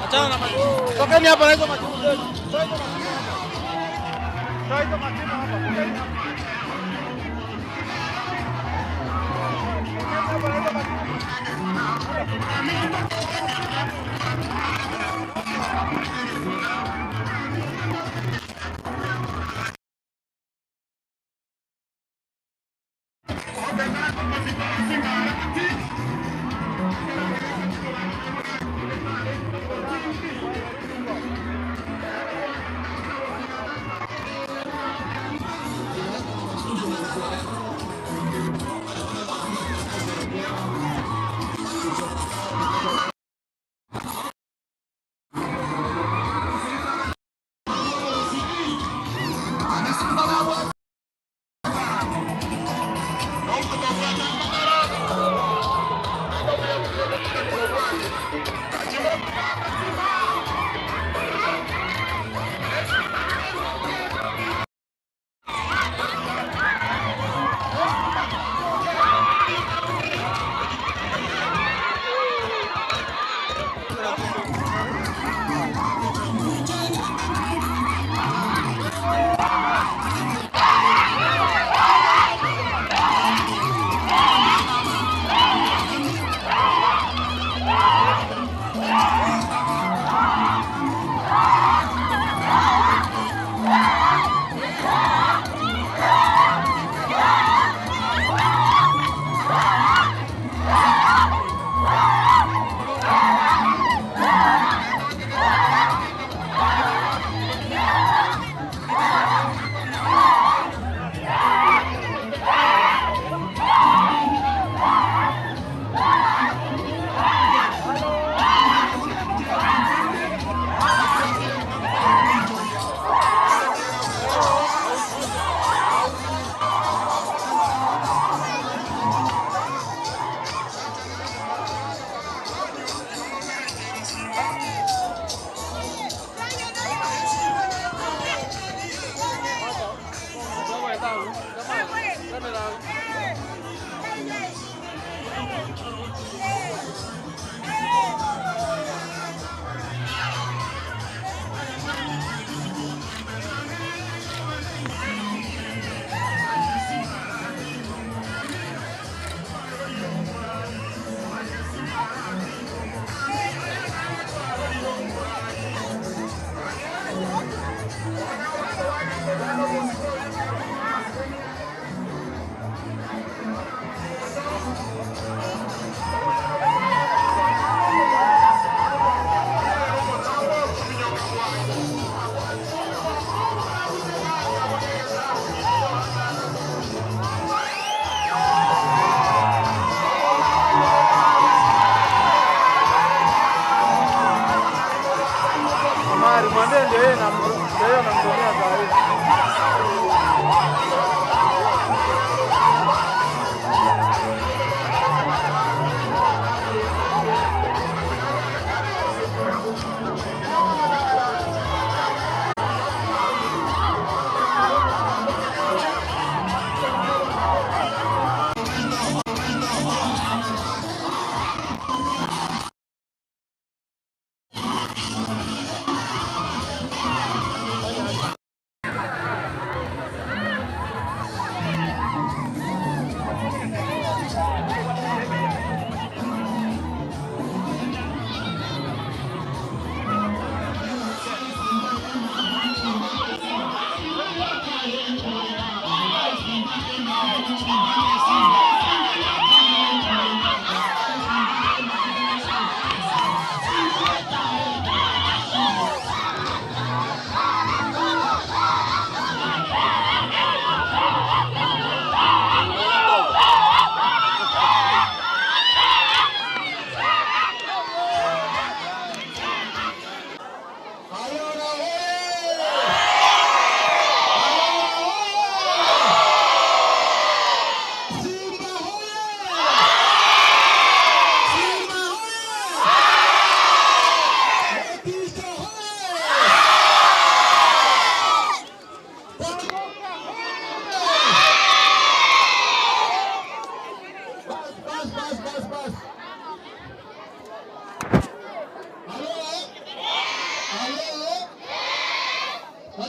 Achana na maji. Tokeni hapa na hizo maji. Toa hizo maji. Toa hizo maji hapa. Tokeni hapa.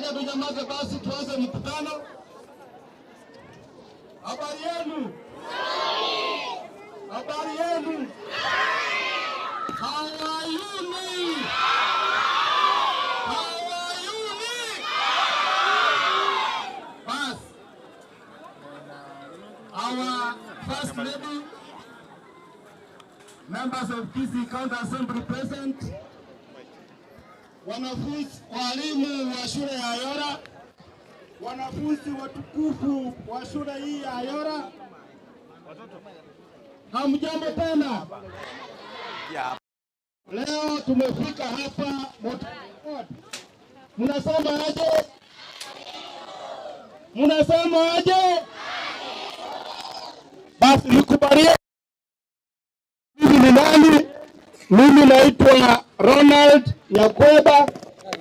Wacha tunyamaze basi tuanze mkutano. Habari yenu? Habari yenu? How are you? How are you? Bas. Our First Lady, members of Kisii County Assembly present, wanafunzi walimu wa shule ya Ayora, wanafunzi watukufu wa shule hii ya Ayora, hamjambo tena. Leo tumefika hapa mnasema aje? Mnasema aje? Basi nikubalie. Mimi ni nani? Mimi naitwa Ronald Nyakweba.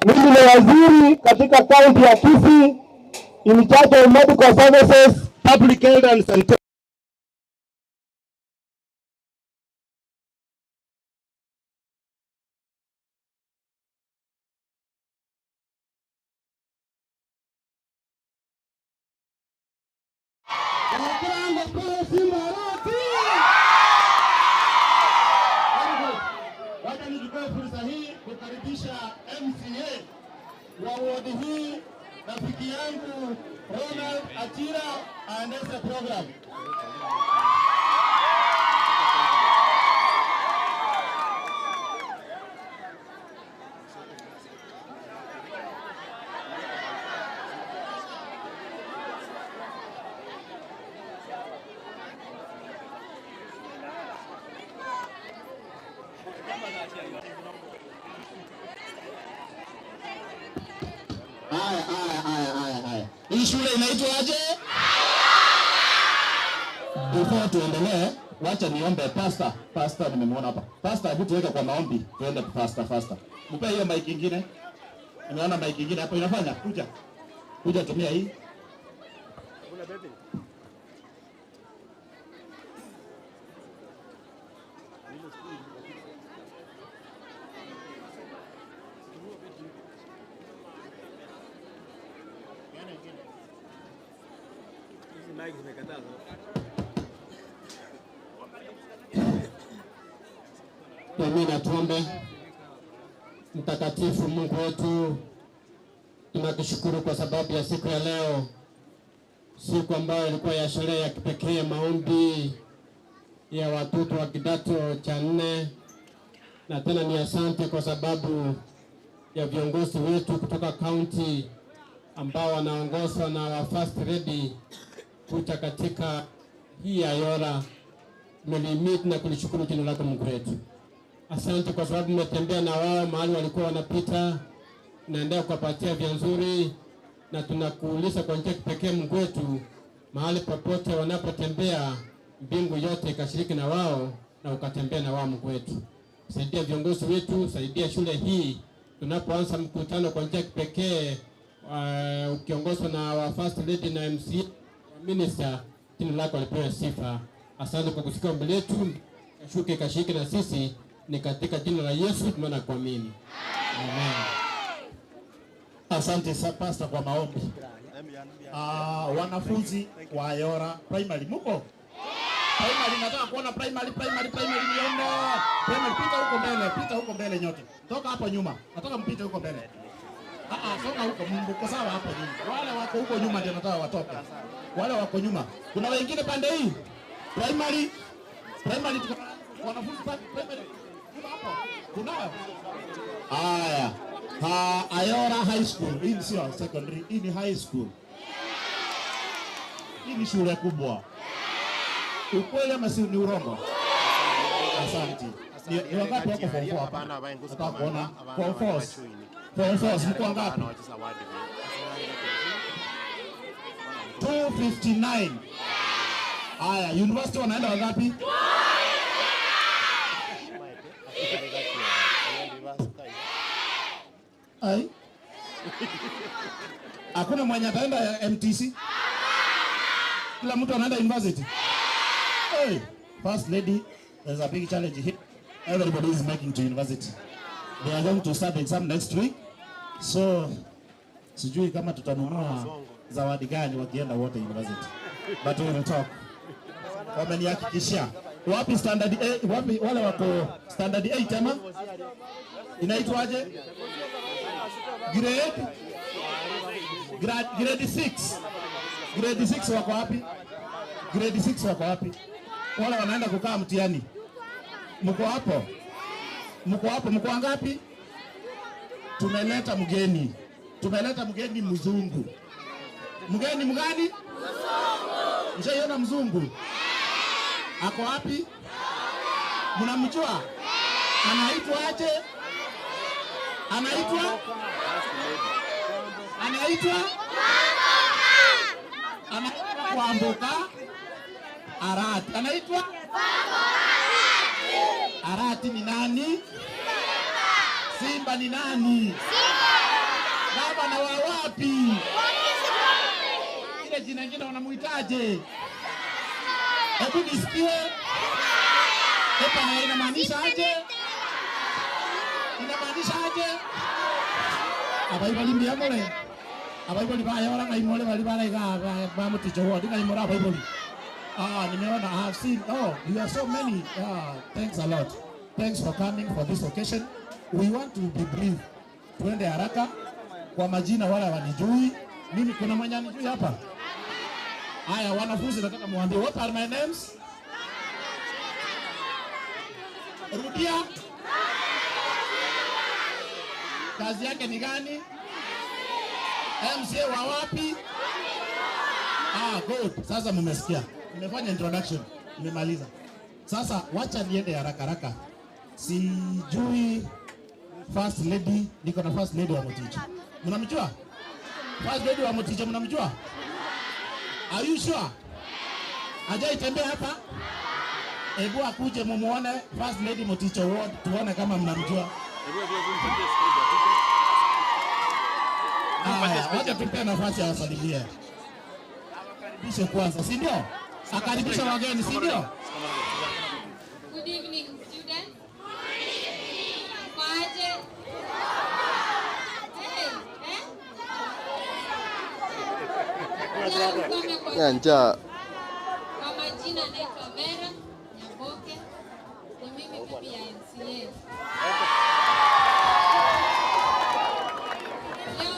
Mimi ni waziri katika kaunti ya Kisii, in charge of medical services, public health and sanitation. Simba wacha nichukue fursa hii kukaribisha MCA wa ward hii, rafiki yangu Ronald Achira aendeshe program. Haya. Hii shule inaitwa aje? Before tuendelee, wacha niombe pastor nimemwona hapa. Pastor, hebu tuweke kwa maombi, tuende faster. Mpe hiyo mic nyingine. Nimeona mic nyingine hapo inafanya. Kuja tumia hii. Amina, tuombe. Mtakatifu Mungu wetu, tunakushukuru kwa sababu ya siku ya leo, siku ambayo ilikuwa ya sherehe ya kipekee, maombi ya watoto wa kidato cha 4, na tena ni asante kwa sababu ya viongozi wetu kutoka county ambao wanaongozwa na wa First Lady kuja katika hii Ayora. Tumelimit na kulishukuru jina lako Mungu wetu. Asante kwa sababu mmetembea na wao mahali walikuwa wanapita, naendelea kuwapatia vya nzuri, na tunakuuliza kwa njia kipekee Mungu wetu, mahali popote wanapotembea, mbingu yote ikashiriki na wao na ukatembea na wao Mungu wetu. Saidia viongozi wetu, saidia shule hii tunapoanza mkutano kwa njia kipekee, ukiongozwa na wa First Lady na MC Minister, jina lako lipewe sifa. Asante kwa kusikia ombi letu, kashuke kashiriki na sisi, ni katika jina la Yesu tunaomba kuamini. Amen. Asante pastor kwa maombi. Wanafunzi wa Ayora Primary muko? Primary, nataka kuona primary nione. Primary, pita huko mbele nyote. Toka hapo nyuma. Nataka mpite huko mbele. Soka huko mko sawa hapo nyuma. Wale wako huko nyuma ndio nataka watoke. Wale wako nyuma. Kuna wengine pande hii. Primary wanafunzi primary. Kuna haya. Ayora High School. Hii sio secondary, hii ni high school. Hii ni shule kubwa. Ukweli ama si ni urongo? Asante. Ni wangapi wako form 4 hapa? Nataka kuona form 4. Form 4 mko wangapi? 259. Haya, university wanaenda wangapi? Ai. Hakuna mwenye ataenda MTC. Kila mtu anaenda university. Hey, First Lady, there's a big challenge here. Everybody is making to university. They are going to start the exam next week. So Sijui kama tutanunua zawadi gani wakienda wote university. But we will talk. Wamenihakikishia. Wapi standard 8? Wapi wale wako standard 8 ama? Inaitwaje? Grade 6. Grade 6 wako wapi? Grade 6 wako wapi? Wale wanaenda kukaa mtihani. Mko hapo? Mko hapo? Mko wangapi? Tumeleta mgeni. Tumeleta mgeni mzungu. Mgeni mgani? Mzungu. Mshaiona mzungu? Ako wapi? Mnamjua? Anaitwa aje? Anaitwa? Kuambuka Arati. Anaitwa? Arati ni nani? Simba ni nani? Baba na wa wapi? Ile jina lingine wanamuitaje? Hebu nisikie. Hapa inamaanisha aje? Inamaanisha aje? Abaibali mbiamole. Abaibali baya wala ngaimole wali bala ba muticho wodi ngaimora abaibali. Nimeona, I have seen. Oh, you are so many. Thanks a lot. Thanks for coming for this occasion. We want to be brief. Tuende haraka kwa majina wala wanijui. Mimi kuna mwenye anijui hapa? Haya, wanafunzi nataka muambie what are my names? Rudia. Kazi yake ni gani? MCA wa wapi? Good. Sasa mmesikia. Nimefanya introduction. Nimemaliza. Sasa wacha niende haraka. Sijui first lady, niko na first lady wa Moticho. Mnamjua? First lady wa Moticho mnamjua? Are you sure? Ajai tembea hapa? Hebu akuje mumuone first lady Moticho ward tuone kama mnamjua. Wacha tupe nafasi ya wasalimie. Akaribishe kwanza, si ndio? Akaribisha wageni, si ndio? Good evening, students. Kwaje? Njaa. Kwa majina naitwa Vera Nyaboke. Ni mimi bibi ya MCA.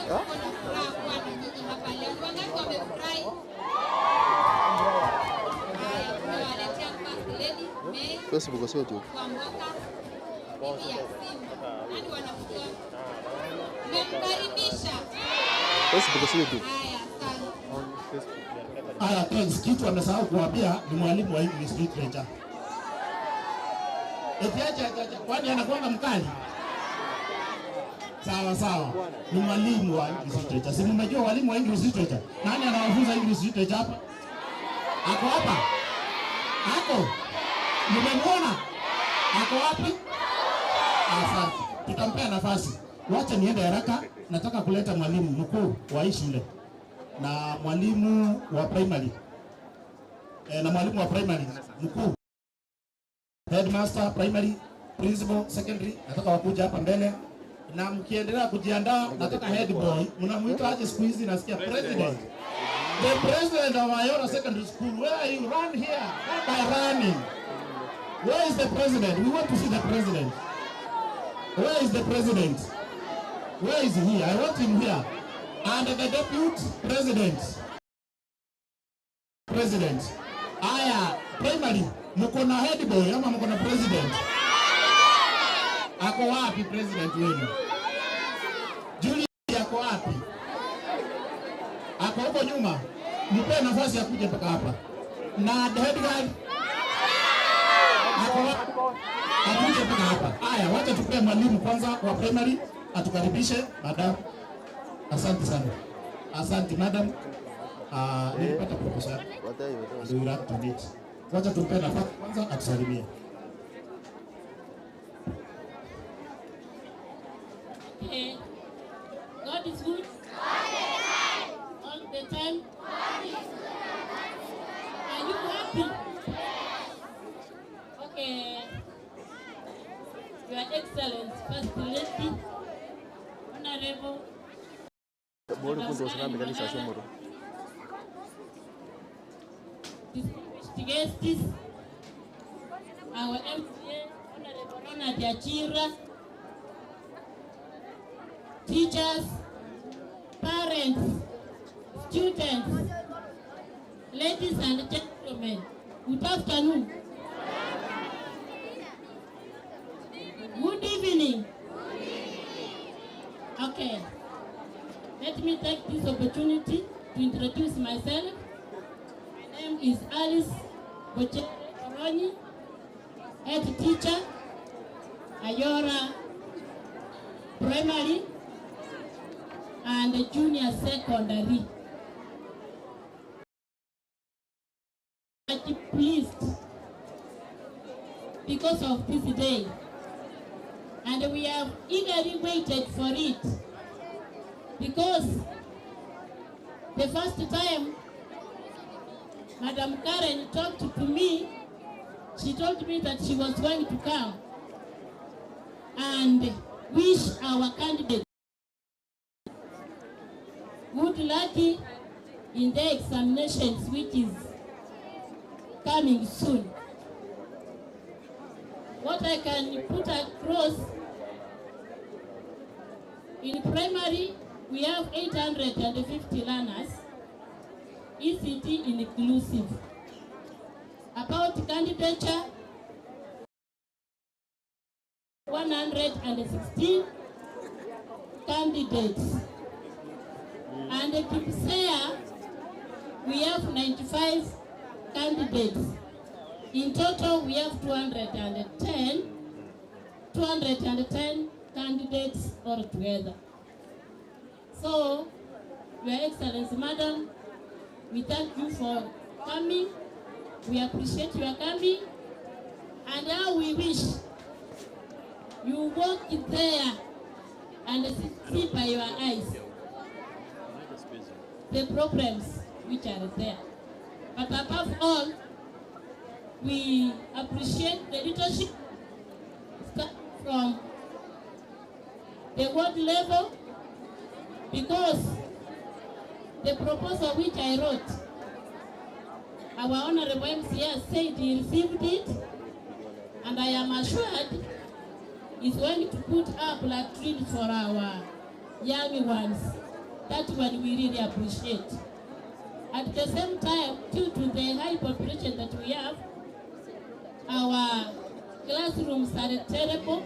Leo tuko na furaha kuwa na nyinyi hapa leo. Wangapi wamefurahi? Tumewaletea first lady May Facebook sio tu. kwa mwaka bibi ya Simba. Nani wanamjua? Mmemkaribisha. Facebook sio tu. Haya, asante. Thanks. Kitu amesahau kuambia ni mwalimu wa English literature. Kwani anakuwa mkali? Sawa. Ni mwalimu wa English literature. Si mmejua walimu wa English literature? Nani anawafunza English literature hapa? Ako hapa? Ako? Mmemwona? Ako wapi? Asante. Tutampea nafasi. Wacha niende haraka. Nataka kuleta mwalimu mkuu wa hii shule. Na mwalimu wa primary. Na mwalimu wa primary mkuu. Headmaster primary, principal secondary, nataka wakuja hapa mbele. Na mkiendelea kujiandaa, nataka head boy. Mnamuita aje siku hizi nasikia president. The president of Ayora Secondary School. Where are you? Run here. Not by running. Where is the president? We want to see the president. Where is the president? Where is he? I want him here. And the deputy president. President. Aya, primary. Mko na head boy ama mko na president? Ako wapi president wenu? Julie ako wapi? Ako huko nyuma. Nipe nafasi ya kuja mpaka hapa. Na head guard ako wapi? Akuje mpaka hapa. Aya, wacha tupe mwalimu kwanza wa primary atukaribishe madam. Asante sana. Asante madam. Nilipata proposal. We will have to meet. Wacha tupe nafasi kwanza atusalimie. Okay. God is good. All the time. Are you happy? Okay. Your Excellency, First Lady, Honorable Distinguished guests, our MCA, Honorable Ronald Yachira, teachers, parents, students, ladies and gentlemen, good afternoon. Good evening. Okay. Let me take this opportunity to introduce myself. My name is Alice Boche-Oroni, head teacher, Ayora Primary and Junior Secondary. I'm pleased because of this day, and we have eagerly waited for it, because the first time Madam Karen talked to me, she told me that she was going to come and wish our candidate good luck in their examinations, which is coming soon. What I can put across, in primary we have 850 learners, ECT inclusive. About candidature, 116 candidates. And Kisii, we have 95 candidates. In total, we have 210 candidates altogether. So, Your Excellency, Madam, we thank you for coming. We appreciate your coming. And now we wish you walk there and see by your eyes the problems which are there. But above all, we appreciate the leadership from the world level, because the proposal which I wrote, our Honorable MCA said he received it, and I am assured he's going to put up latrines for our young ones. That one we really appreciate. At the same time, due to the high population that we have, our classrooms are terrible.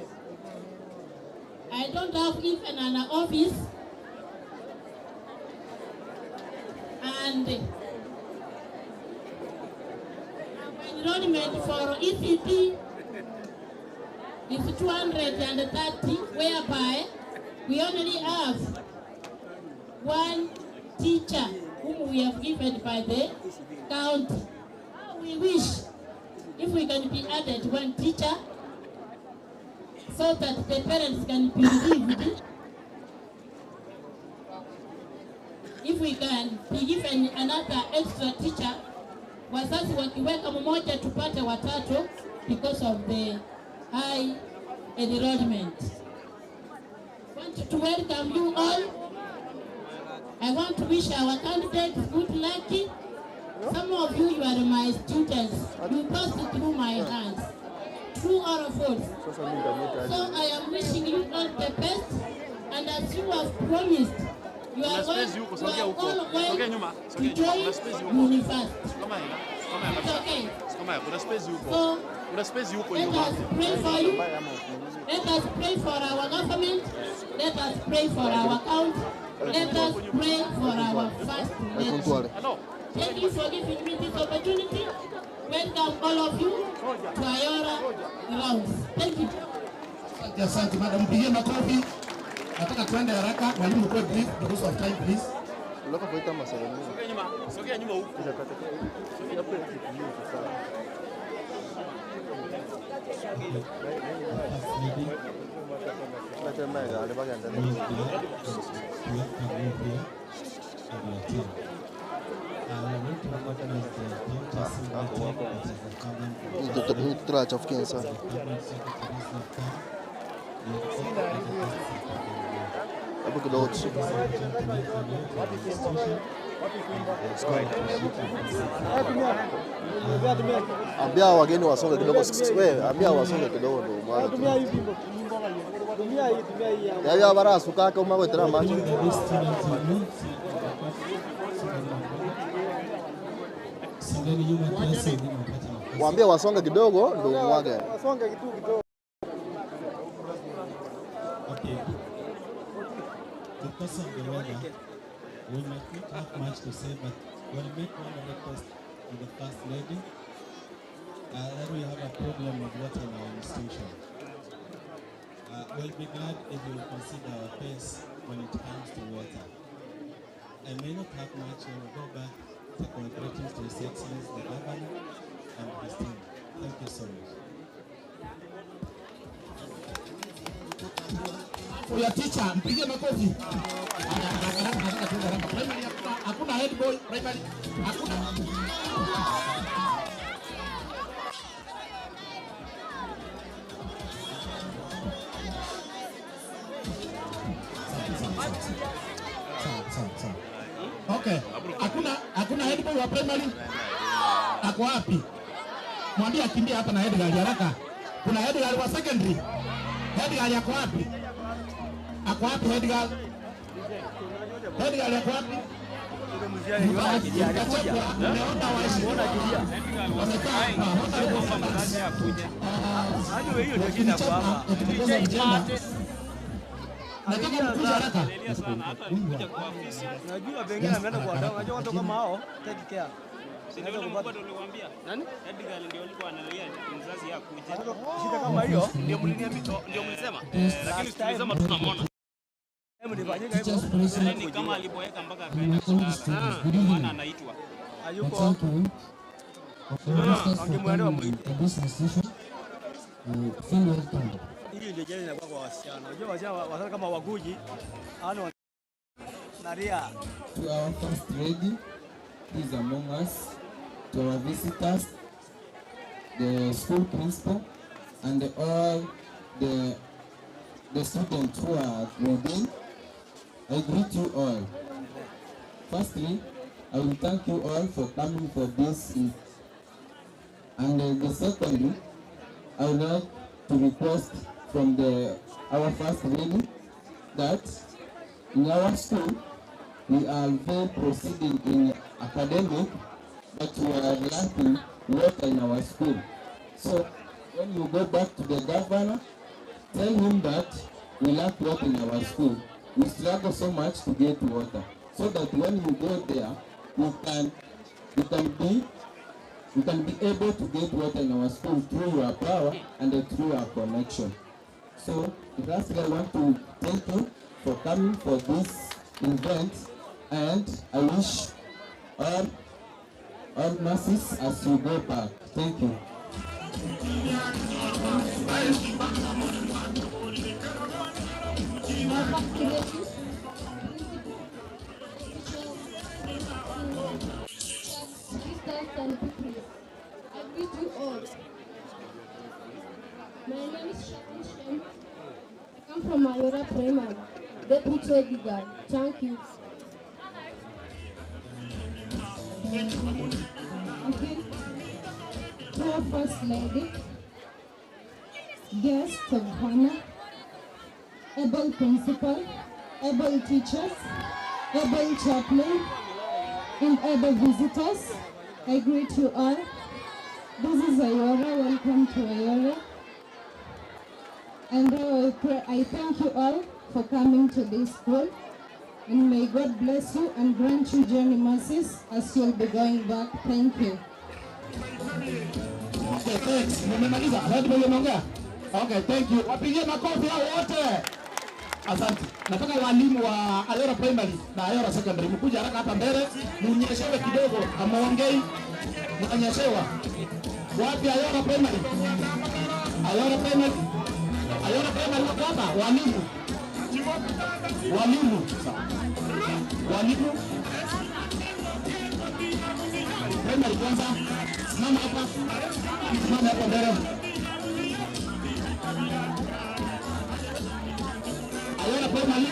I don't have even an office, and enrollment for ECT is 230, whereby we only have one teacher whom we have given by the county. We wish if we can be added one teacher, so that the parents can be relieved. If we can be given another extra teacher, wazazi wakiweka mmoja tupate watatu, because of the high enrollment. I want to welcome you all. I want to wish our candidates good luck. Some of you, you are my students. You passed through my hands, through all of us. So I am wishing you all the best. And as you have promised, you are all going to join university. It's okay. So let us pray for you. Let us pray for our government. Let us pray for our county. Let us pray for our first lady. Thank you for giving me this opportunity. Welcome all of you to Ayora grounds. Thank you. Asante madam, mpigie makofi. Nataka tuende haraka, walimu kwa brief because of time please. Loka kuita masala. Sogea nyuma huko. Hebu kidogo tushike. Ambia wageni wasonge kidogo. Wewe ambia wasonge kidogo ndio mwanzo. Tumia hii fimbo. Tumia hii. Ya bara suka kama wewe tena macho. Waambie wasonge kidogo ndio mwage. Wasonge kidogo. Okay. Because of the weather, we might not have much to say, but we'll make one request to the First Lady that we have a problem of water in our institution. We'll be glad if you will consider our case when it comes to water. I may not have much, I will go back to congratulations to His Excellency the Governor and his team. Thank you so much. Ya teacher, mpige makofi. Hakuna head boy primary. Hakuna. Okay. Hakuna head boy wa primary. Ako wapi? Mwambie akimbia hapa na head girl haraka. Kuna head girl wa secondary. Head girl yako wapi? Ako wapi head girl? Head girl yako wapi? Nataka mkuja haraka. Najua pengine ameenda kwa dawa. Unajua watu kama hao take care. Ndio nilikwambia. Nani? Edgar ndio alikuwa analia mzazi yako kuja. Shida kama hiyo ndio mlisema. Lakini tulisema tunamwona. Hebu nifanyike hivyo. Ni kama alipoeka mpaka akaenda maana anaitwa. Hayuko. Angemwelewa mwingi. Hii ndio jeni inakuwa kwa wasichana. Unajua wasichana kama waguji ano naria. To our First Lady, please among us, to our visitors, the school principal, and all the students who are reading, I greet you all. Firstly, I will thank you all for coming for this. And the secondly, I would like to request from our First Lady that in our school, we are very proceeding in academic, but we are lacking water in our school. So when you go back to the governor, tell him that we lack water in our school. We struggle so much to get water, so that when you go there, you can be able to get water in our school through your power and through our connection. So lastly, I want to thank you for coming for this event, and I wish all masses as you go back. Thank you. I greet you all. My name is Shem. I come from Mayora Primary. Deputy Edigar. Thank you. Okay. To our First Lady, guests of honor, able principal, able teachers, able chaplain, and able visitors, I greet you all. This is Ayora. Welcome to Ayora. And I thank you all for coming to this school. And may God bless you and grant you journey mercies as you'll be going back. Thank you. Okay, thanks. Mmemaliza? Okay, thank you. Wapigie makofi hao wote. Asante. Nataka walimu wa Ayora Primary na Ayora Secondary mkuja haraka hapa mbele, munyeshewe kidogo, amuongei, mtanyeshewa. Wapi Ayora Primary? Ayora Primary. Ayora Primary wako hapa, walimu. Walimu. Walimu. Primary kwanza. Simama hapa. Simama hapa mbele. Ayora Primary.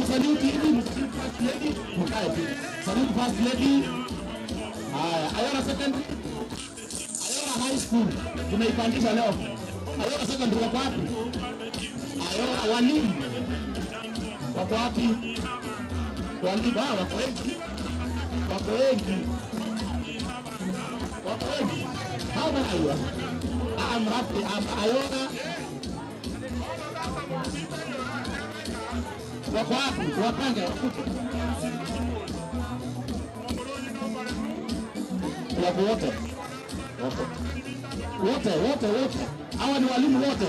salute hivi, first lady, mkae tu. Salute first lady. Haya, Ayora secondary. Ayora high school. Tumeipandisha leo. Ayora secondary wako wapi? Ayora walimu. Wako wapi? Walimu wako wengi. Wako wengi. Wako wengi. How are you? I'm happy. I'm Ayora. Wako wapi? Wapange wakuje. Wako wote. Wote. Hawa ni walimu wote.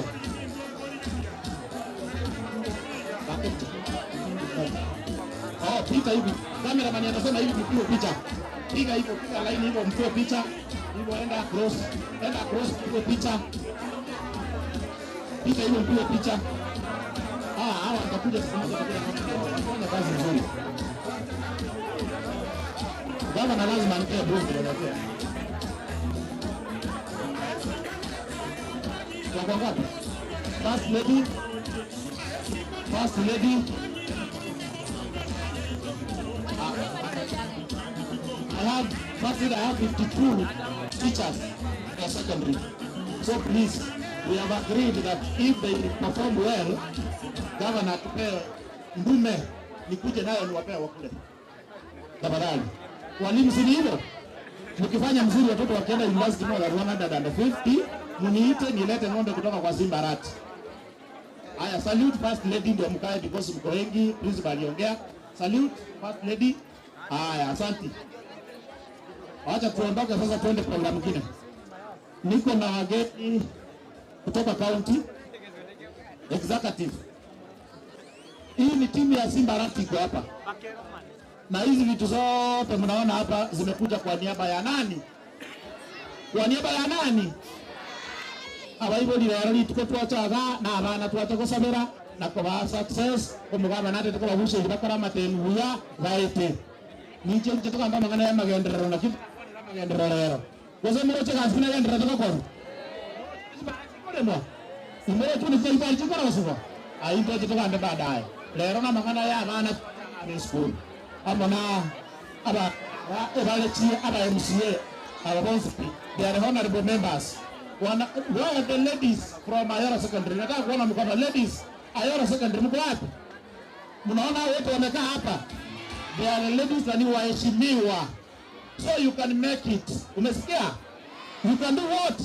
Oh, pita hivi. Cameraman anasema hivi tupige picha. Piga hivyo, piga line hivyo, mtoe picha. Hivyo enda across. Tupige picha. Piga hivyo, mpige picha. Hawa watakuja kufanya kazi nzuri. Gavana lazima anipee bongo ndio. Kwa ngapi? First lady. I have 52 teachers for secondary. So please, we have agreed that if they perform well, Governor atupee ndume nikuje nayo niwapee wakule. Tafadhali. Walimu si hivyo. Mkifanya mzuri watoto wakienda university more than 150, mniite nilete ng'ombe kutoka kwa Simba Rat. Aya, salute first lady ndio mkae because mko wengi, principal aliongea. Salute first lady. Aya, asante. Acha tuondoke sasa tuende program nyingine. Niko na wageni kutoka county executive. Hii ni timu ya Simba Rat iko hapa. Na hizi vitu zote mnaona hapa zimekuja kwa niaba ya nani? Kwa niaba ya nani? Abaibo lirari tuko twachaga na abana twatagosabera na kwa success kumugaba nate tuko babushe bakara matenu ya gaite. Niche tuko amba magana ya magendero na kitu magendero lero. Gozo miro cheka sina gendero tuko kwa. Imere tu ni kwa chika na usuwa. Ainto tuko amba baadaye. Lero na magana ya abana ni school. Amana aba ebalechi aba MCA aba bonsipi. They are honorable members. Where are the ladies from Ayora Secondary? Nataka kuona mkono ladies Ayora Secondary mko wapi? Mnaona wote wamekaa hapa. They are ladies na ni waheshimiwa. So you can make it. Umesikia? You can do what?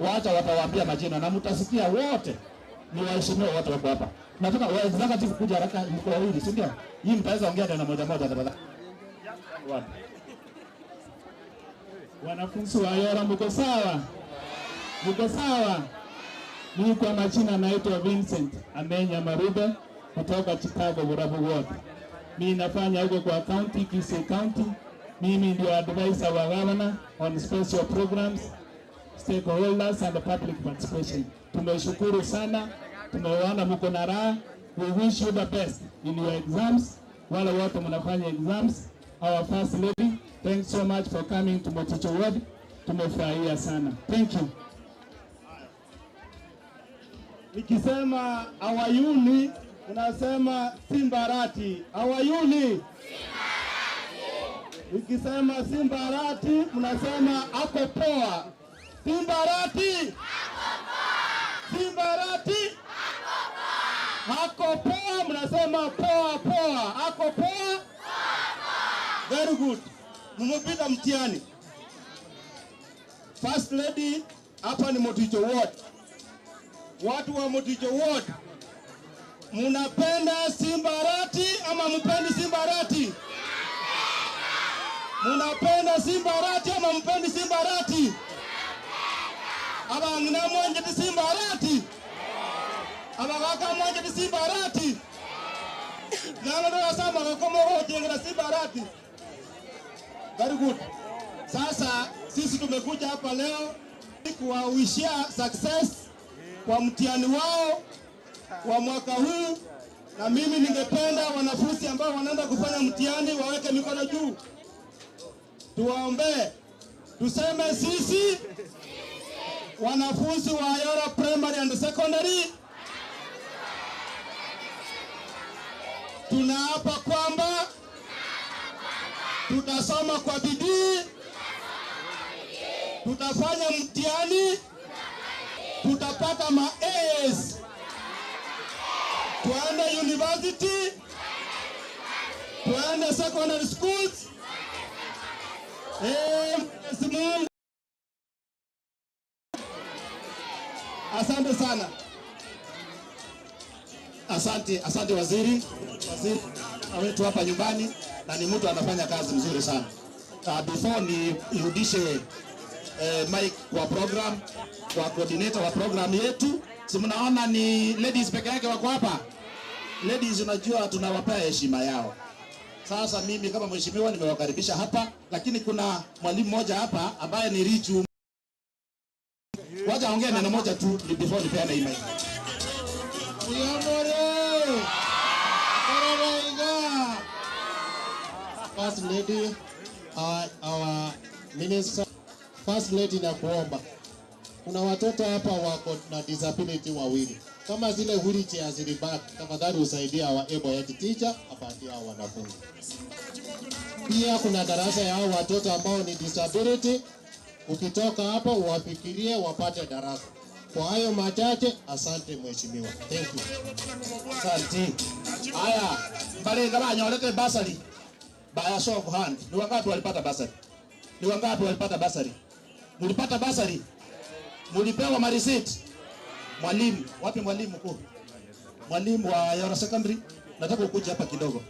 Waacha watawaambia majina na mtasikia wote ni waheshimiwa wote wako hapa. Nataka wa executive kuja haraka mko wawili, si ndio? Hii mtaweza ongea tena moja tafadhali. Wanafunzi wa Ayora mko sawa? Mko sawa? Mimi kwa majina naitwa Vincent Amenya Marube kutoka Chicago Burabu Ward. Mimi nafanya huko kwa county Kisii County. Mimi ndio advisor wa governor on special programs, stakeholders and public participation. Tumeshukuru sana. Tumeona mko na raha. We wish you the best in your exams. Wale wote mnafanya exams. Our first lady, thanks so much for coming to Moticho Ward. Tumefurahia sana. Thank you. Nikisema awayuni, unasema Simba Rati. Awayuni. Nikisema Simba Rati, unasema ako poa. Simba Rati. Simba Rati. Ako poa, mnasema poa poa. Ako poa. Very good. Mmepita mtihani. First lady hapa ni Moticho Ward. Watu wa Moticho Ward, munapenda Simba Rati ama mpendi Simba Rati? Munapenda Simba Rati ama mpendi Simba Rati? Aba ngina mwanje ti Simba Rati? Aba kaka mwanje ti Simba Rati? Nalo ndo asama kama hoje ngina Simba Rati. Very good. Sasa sisi tumekuja hapa leo kuwawishia success kwa mtihani wao wa mwaka huu, na mimi ningependa wanafunzi ambao wanaenda kufanya mtihani waweke mikono juu. Tuwaombe. Tuseme sisi wanafunzi wa Ayora Primary and Secondary Tunaapa kwamba tutasoma kwa bidii, tutafanya mtihani, tutapata ma A's, tuende university, tuende secondary schools. Mungu. Asante sana. Asante waziri wetu hapa nyumbani, na ni mtu anafanya kazi mzuri sana. Before ni irudishe mic kwa program, kwa coordinator wa program yetu, si mnaona ni ladies peke yake wako hapa. Ladies, unajua tunawapea heshima yao. Sasa mimi kama mheshimiwa nimewakaribisha hapa, lakini kuna mwalimu mmoja hapa ambaye ni Richu. Wacha ongea neno moja tu before nipeane hii mic. First lady, our minister, first lady na kuomba. Kuna watoto hapa wako na disability wawili. Kama zile wheelchair zilibaki, tafadhali usaidia wa able teacher apatie hao wanafunzi. Pia kuna darasa ya hao watoto ambao ni disability. Ukitoka hapa uwafikirie wapate darasa. Kwa hayo machache, asante mheshimiwa. Thank you. Asante. Haya, bale kama nyolete basari. Baya show of hand. Ni wangapi walipata basari? Ni wangapi walipata basari? Mulipata basari? Mulipewa ma receipt? Mwalimu, wapi mwalimu mkuu? Mwalimu wa Yora Secondary, nataka ukuje hapa kidogo.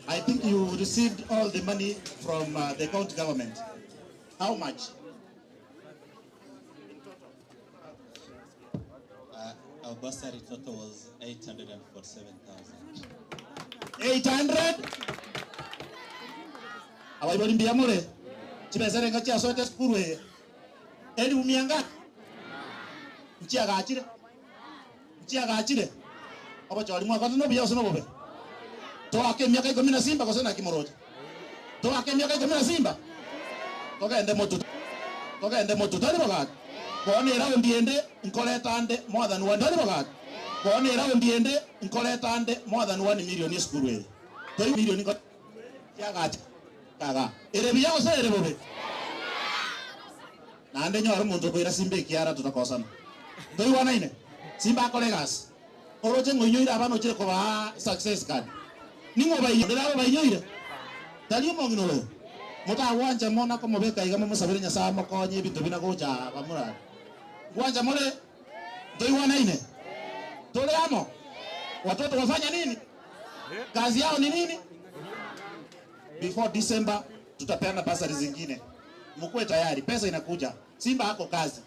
I think you received all the money from the county government. How much? Our bursary total was 847,000. 800? Abaibolimbia mule. Chibesere ngachia sote skuru ye. Eli umianga. Nchia gachire. Nchia gachire. Oba chali mwa kwatu no biya usono bobe. To ake miaka 10 Simba kwa sana kimoroja. To ake miaka 10 Simba. Toka ende moto tali bagat. Bone rawo ndiende nkoleta ande more than 1 tali bagat. Bone rawo ndiende nkoleta ande more than 1 million skuru ye. 3 million ko ya gati. Kaga. Ere biya usono ere bobe. Na ande nyoro muntu ko ira Simba kiara tutakosana. Doi wana ine. Simba kolegas. Oroje ngoinyoira abano chire ko ba success card. Ningo bayi ndaba bayinyoira. Tali mo nginolo. Muta wanja mona ko mobeka igamo musabire nyasa makonye bintu bina gocha bamura. Wanja mole. Doi wana ine. Tole amo. Watoto wafanya nini? Kazi yao ni nini? Before December tutapeana basari zingine. Mkuwe tayari, pesa inakuja. Simba hako kazi.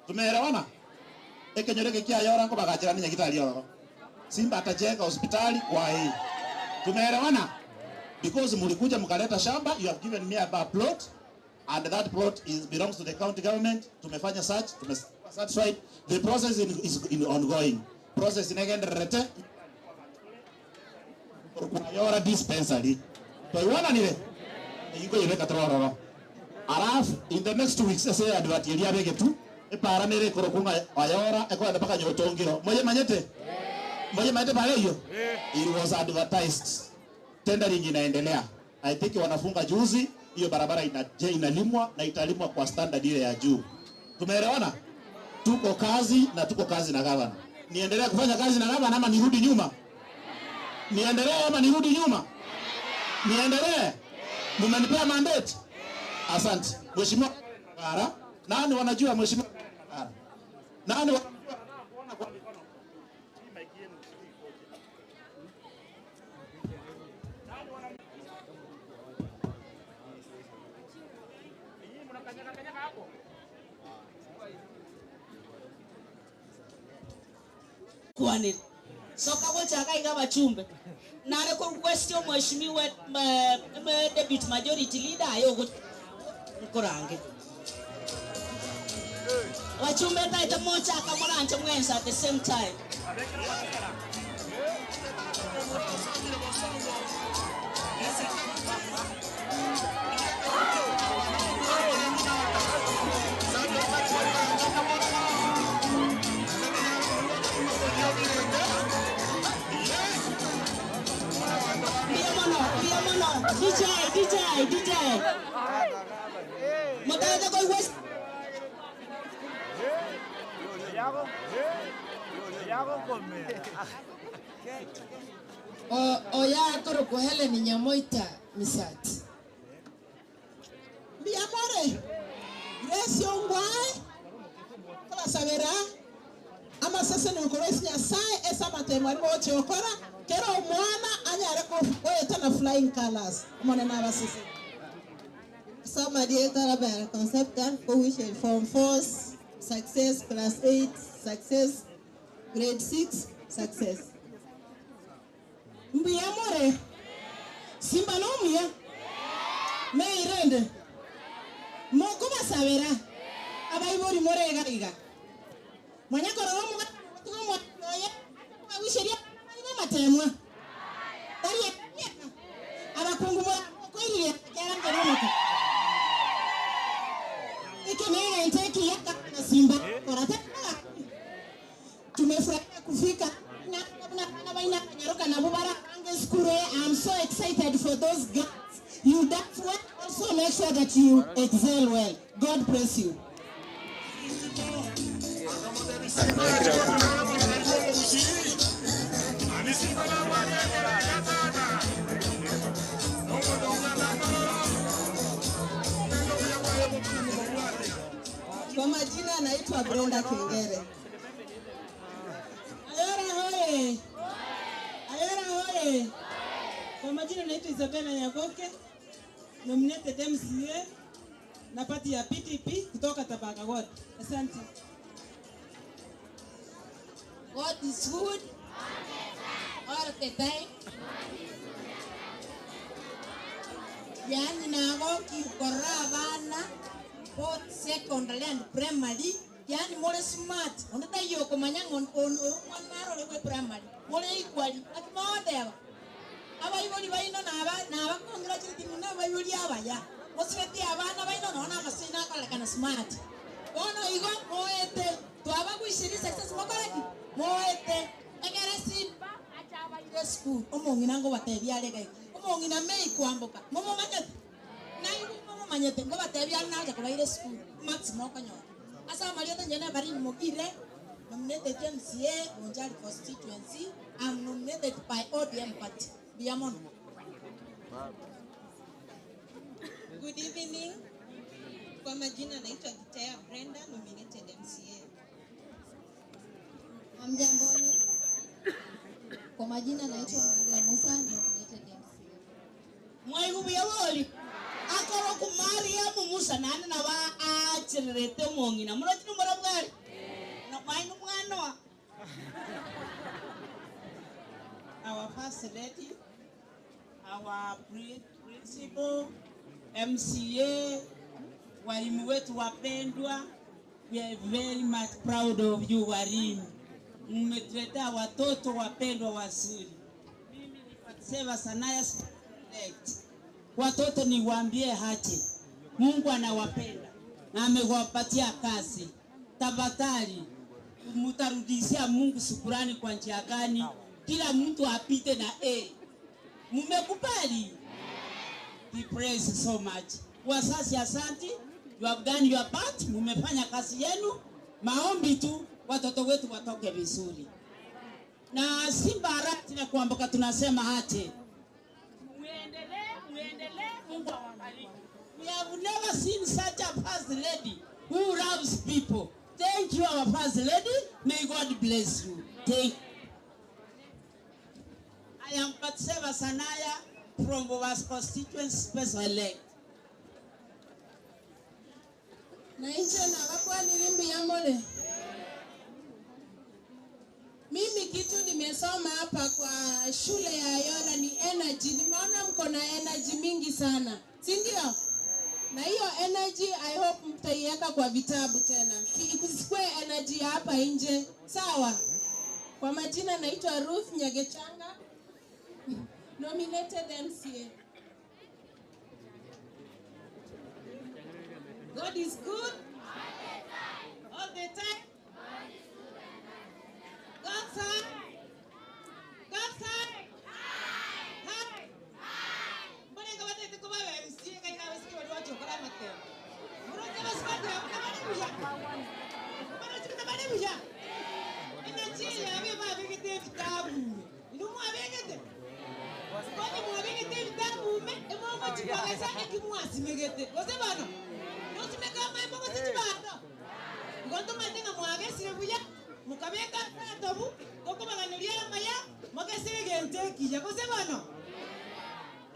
Tumeelewana? Ekenyoreke kia Yora ngo bagachira ninya kitali Yora. Simba atajenga hospitali kwa hii. Tumeelewana? Because mulikuja mkaleta shamba, you have given me a plot and that plot belongs to the county government. Tumefanya search, satisfied. The process is ongoing. Process inaenda rete. Yora dispensary. Toiwana nile. Ingo yebeka tororo. Araf in the next 2 weeks say advert yelia bege tu. Epara nere korokunga Ayora ekwenda paka nyotongiro. Moye manyete? Moye manyete pale hiyo? It was advertised. Tendering inaendelea. I think wanafunga juzi, hiyo barabara inalimwa na italimwa kwa standard ile ya juu. Tumeelewana? Tuko kazi na gavana. Niendelee kufanya kazi na gavana ama nirudi nyuma? Niendelee ama nirudi nyuma? Niendelee. Mmenipea mandate. Asante. Mheshimiwa Kara, nani wanajua mheshimiwa Kara? Nani wanajua kuona kwa mikono? Kwani soka gocha kai kama chumbe nare ko question mheshimiwa deputy majority leader ayo korange wachumbe taita mocha akamoranja mwenza at the same time. DJ. Mataja koi west. Ya koro ko Helen Nyamoita misat. Mi amore. Grace Yongwai. Kala sabera. Ama sasa ni ukoresi Nyasaye esa matemo alimo chokora. Kero mwana anyare ko oyeta flying colors. Mwana na basisi. Sama dia tarabara concept for which form 4 success, class 8 success, grade 6 success. Mbi amore. Simba no mia. Me irende. Moko basabera. Abayibori more gariga. Mwanya koro mu tumo oye. Awisheria matemwa. Tari abakungu ko iriye kera ngero. Ikimene nteki yaka na Simba. Korata. Tumefurahia kufika. I'm so excited for those girls. You that's what also make sure that you excel well. God bless you. Kwa majina naitwa Brenda Kengere. Ayara hoye. Kwa majina naitwa Isabella Nyaboke. Nominated MCA na pati ya PTP kutoka Tabaka Ward. Asante. God is good all the time. Yani na goki korabana both secondary and primary. Yani more smart. Onata yoko manyangon on maro le primary. More equally at more there. Abayiboli bayino na congratulating na abayiboli abaya. Mosfeti abana bayino na masina kala kana smart. Ono igo moete to abakuishiri success mokoreki. Moete egere Simba achaba ile school. Omongina ngo batebi alega. Omongina mei kwamboka. Momo manyete. Na momo manyete ngo batebi alina kwa ile school. Maximo kanyo. Asa Mariota njana bari mogire. Nominated MCA Monjali constituency. I'm nominated by ODM party. Biamon. Good evening. Kwa majina naitwa Kitea Brenda, nominated MCA. Hamjamboni. Kwa majina naitwa Maria Musa, nominated MCA. Mwaigu biawoli. Akoro kumaria Musa nana na wa achirete mongina. Murati numara bwari. Na mainu mwana. Our first lady, our principal, MCA, walimu wetu wapendwa, we are very much proud of you walimu. Mmetuleta watoto wapendwa wazuri. Mimi ni Fatseva Sanaya Select. Watoto niwaambie hache. Mungu anawapenda na amewapatia kazi. Tafadhali mtarudishia Mungu shukrani kwa njia gani? Kila mtu apite na A. Mumekubali? We praise so much. Wazazi asante. You have done your part. Mumefanya kazi yenu. Maombi tu watoto wetu watoke vizuri. Na Simba Arati na kuamboka tunasema hate. Muendelee Mungu awabariki. We have never seen such a first lady who loves people. Thank you, our first lady. May God bless you. Thank you. I am Fatseva Sanaya from Bovas constituency special elect. Naitwa na wakwa nilimbi ya mole. Mimi kitu nimesoma hapa kwa shule ya Yona ni energy. Nimeona mko na energy mingi sana. Si ndio? Na hiyo energy I hope mtaiweka kwa vitabu tena. Isikue energy hapa nje. Sawa? Kwa majina naitwa Ruth Nyagechanga. Nominated MCA. God is good all the time. God's side. God's side. Hi. Mbona mwasi megete. Kose bano. Yosi mega maimbo kose chibando. Ngondo mandinga mwage sirebuya. Mukabeka tabu. Koko baganilia maya. Moke sirege kija. Kose bano.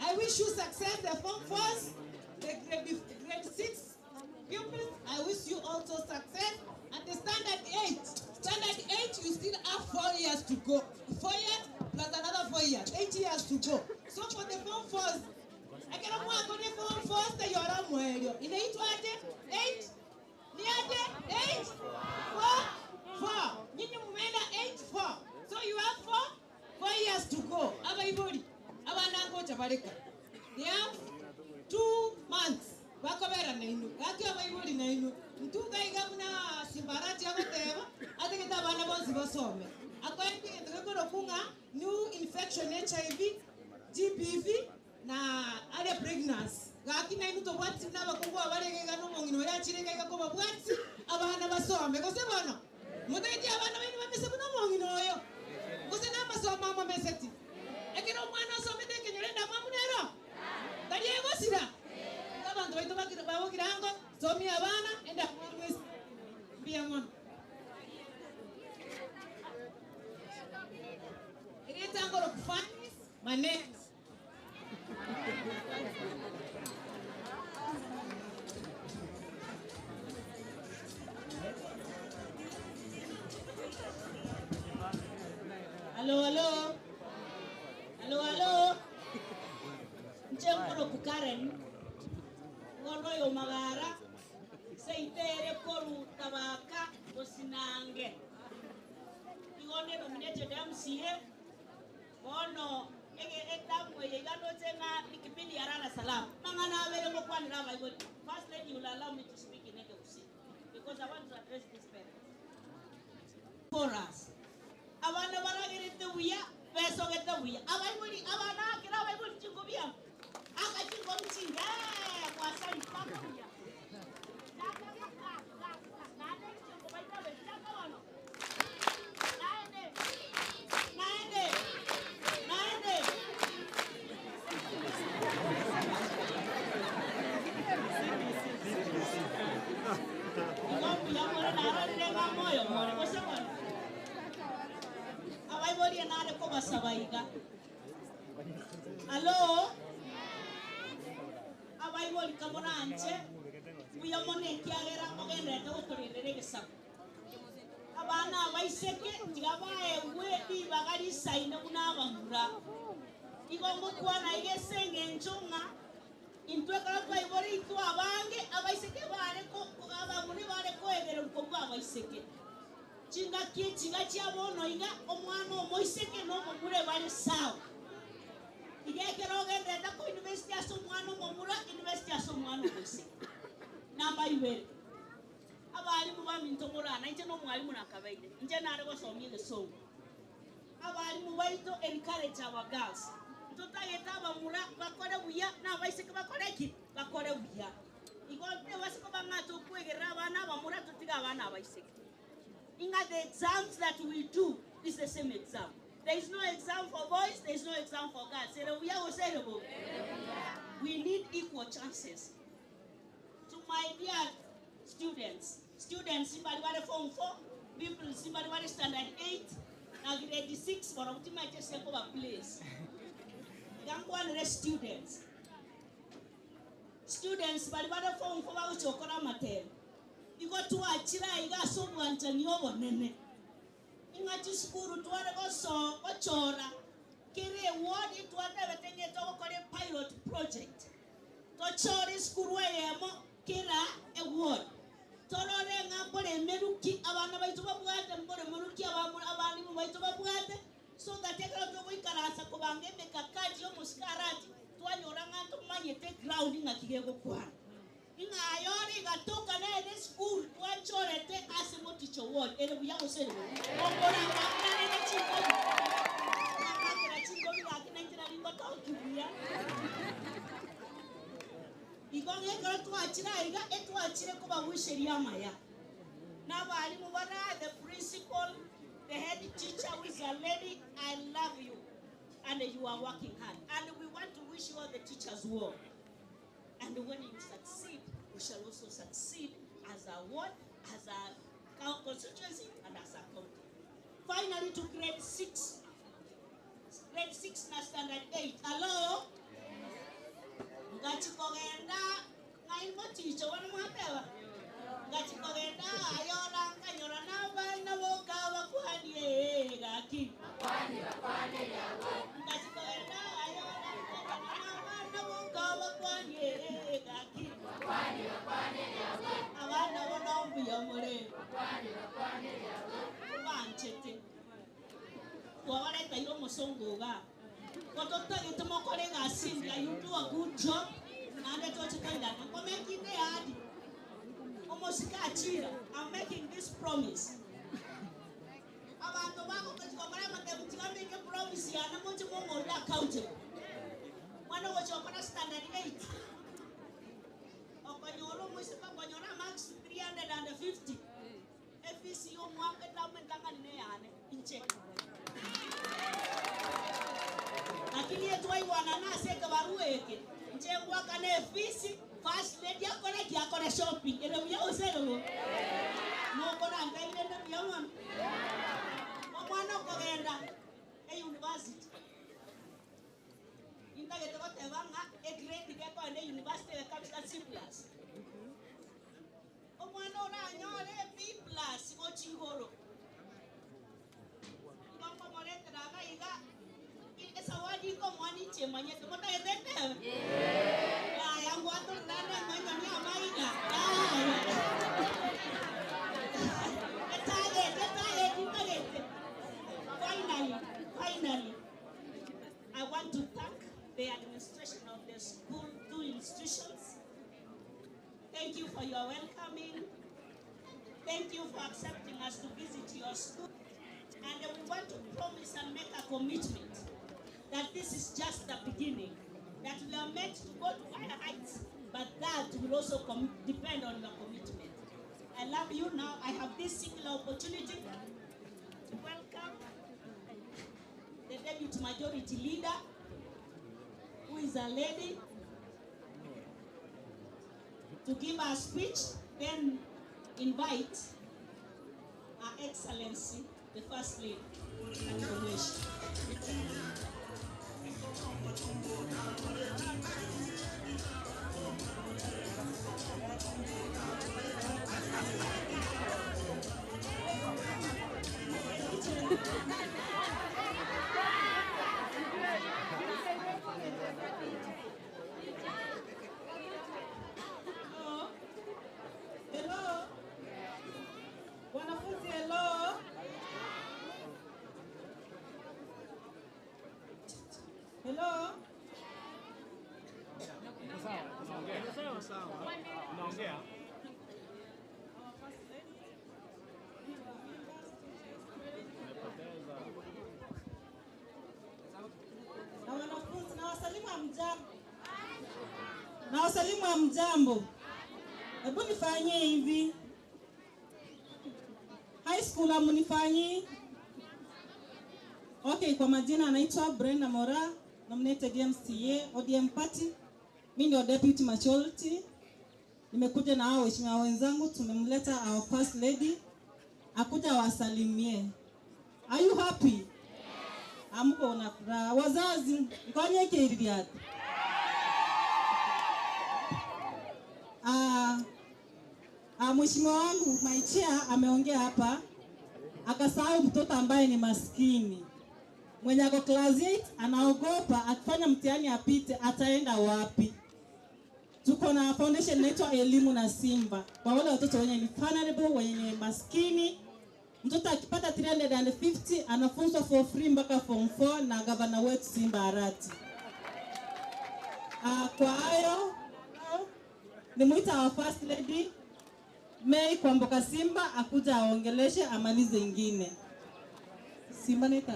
I wish you success, the Form 4s, the grade 6 pupils. I wish you also success. At the standard 8. Standard 8, you still have 4 years to go. 4 years plus another 4 years. 8 years to go. So for the Form 4s, I cannot want to go Form 4s that you are on. In 8, 8, 8, 4, 4. You remember 8, 4. So you have 4 years to go. Everybody. They have 2 months. Bakobera nainu. Gaki abayibuli nainu. Ntuga igamna simbarati abateba. Ateketa bana bonzi basome. Akoyendi ntekoro kunga new infection HIV, GBV na ale pregnancy. Gaki nainu to bwati na bakungu abalege gano mongino ya chirenge ga koba bwati abana basome. Kose bana. Muteji abana bini bamese buno mongino yo. Kose na basoma mama meseti. Ekero mwana some teke nyolenda mamunero. Kaliye gosira. Abantu baito bawo kirango somi abana enda kwis bia mon. Ireta ngoro kufanya mane. Hello. Njengoro kukaren. Ngono yo magara. Seitere koru tabaka osinange. Igone nominated MCA. Bono etamu yegano tena nikipindi yarana salam. Mangana abele mo kwani raba ibo. First lady will allow me to speak in English because I want to address this parent. For us. Abana baragirite wiya, beso gete wiya. Abaibuli abana kira abaibuli chingobia. Aka chingomchinga kwa sari paka wiya. Hello? Abaiboli kamonanche. Uyamone kiagera mogende tokorere gesa. Abana abaiseke tigabae wedi bagari saine kunabangura. Igongo kwana igesenge nchonga. Intwe kala baiboli itu abange abaiseke bare ko abamuni bare ko egere ko abaiseke. Chinga chiabono iga omwana omoiseke no mumure bare sawa. Igekero gende ko university aso mwana omumura university aso mwana omoiseke. Namba iwe. Abali mu bamintongorana nje no mwalimu nakabaide. Nje nare go somye songo. Abali mu baito encourage our girls. Tutageta abamura bakore buya na baiseke bakore ki bakore buya. Igombe wasiko bangato kwegera abana abamura tutiga abana abaiseke. Inga the exams that we do is the same exam. There is no exam for boys, there is no exam for girls. We need equal chances. To my dear students, somebody were Form 4, people, somebody were Standard 8, now grade 6, for ultimate just a place. Students, somebody were Form 4, which are Matel. You got to a chila, you got so much and you're nene. In a school, to a so or chora. Kiri award it to everything it all called a pilot project. To chori school way kira award. Torore ngapore meruki abana baituba bwate mbore meruki abani mu baituba bwate so that ekero to wikarasa kubange mekakati yo muskarati twanyora nganto manyete ground ngakigego kwa. Inga ayori gatoka na ene school twachorete asimo teacher ward ene buyago sele ngora ngakana ene chingo ngakana chingo ngakina ngira lingo to kibuya igonge kero twachira iga etwachire kuba wisheria maya na bali mu bana the principal the head teacher who is a lady. I love you and you are working hard and we want to wish you all the teachers well. I And when you succeed, we shall also succeed as a what? As a constituency and as a county. Finally, to grade 6. Grade 6 na standard 8. Hello? Ngachikogenda ngai moticho wana mwapewa. Ngachikogenda ayora kanyora na bana bokawa kwani gaki. Kwani yawe. Ngachikogenda ayora kanyora na bana bokawa kwani gaki. Kwani yawe. Abana bonombi yamure. Kwani yawe. Banchete. Wawareta iro musongoga. Kototagi tumokorega Simba, you do a good job. And I told you that I'm making the ad. Almost I'm making this promise. About the one who can make a promise here, and I'm going to go more accountable. One of what you're standard 8. When you're max 350. FEC on one in check. Lakini yetu wana seka barueke nje mwaka na ofisi fast lady yako na shopping ene mya uselo no kona ngaile na mya mwana kogenda university inda geto tebanga grade ke ko ene university ya capital C+. Mwana ora nyore B+ ko chingoro ngomba morete daga iga sawadi ko mwani chemanye to mata edete ya yangu watu ndani mwenye ni amaiga Finally, I want to thank the administration of the school, 2 institutions. Thank you for your welcoming. Thank you for accepting us to visit your school. And we want to promise and make a commitment that this is just the beginning, that we are meant to go to higher heights, but that will also depend on your commitment. I love you now. I have this singular opportunity to welcome the deputy majority leader, who is a lady, to give a speech, then invite Her Excellency, the First Lady. Hello. Wanafunzi, hello. Hello. Sawa. Unaongea? Na wanafunzi, na wasalimu wa mjambo. Hebu nifanyie hivi. High school amunifanyi. Okay, kwa majina anaitwa Brenda Mora, nominated MCA ODM party. Mimi ndio deputy majority. Nimekuja na hao waheshimiwa wenzangu, tumemleta our first lady akuja wasalimie. Are you happy? Yes. Amko na furaha. Wazazi, nganye kiriat. Mheshimiwa wangu Maichia ameongea hapa, akasahau mtoto ambaye ni maskini. Mwenye ako class 8 anaogopa akifanya mtihani apite ataenda wapi? Tuko na foundation inaitwa Elimu na Simba. Kwa wale watoto wenye ni vulnerable, wenye maskini, mtoto akipata 350 anafunzwa for free mpaka form 4 na governor wetu Simba Arati. Kwa hayo nimuita our first lady Mei kwa mboka Simba akuja aongeleshe amalize ingine. Simba neta.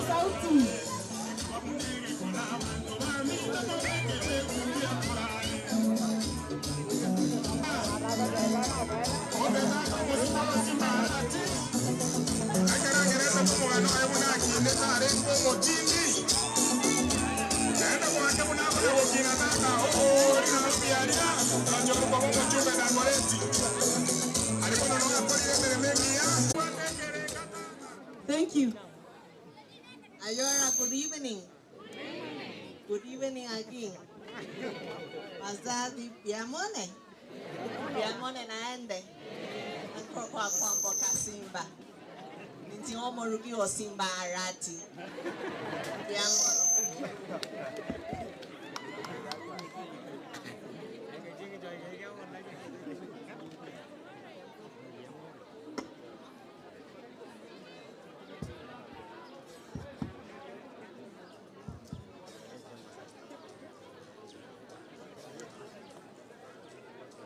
sauti. Thank you. Ayora, good evening. Good evening again. Wazazi piamone. Piamone naende. Ako kwa kwambo ka Simba. Ninti homo rugi o Simba arati. Piamono.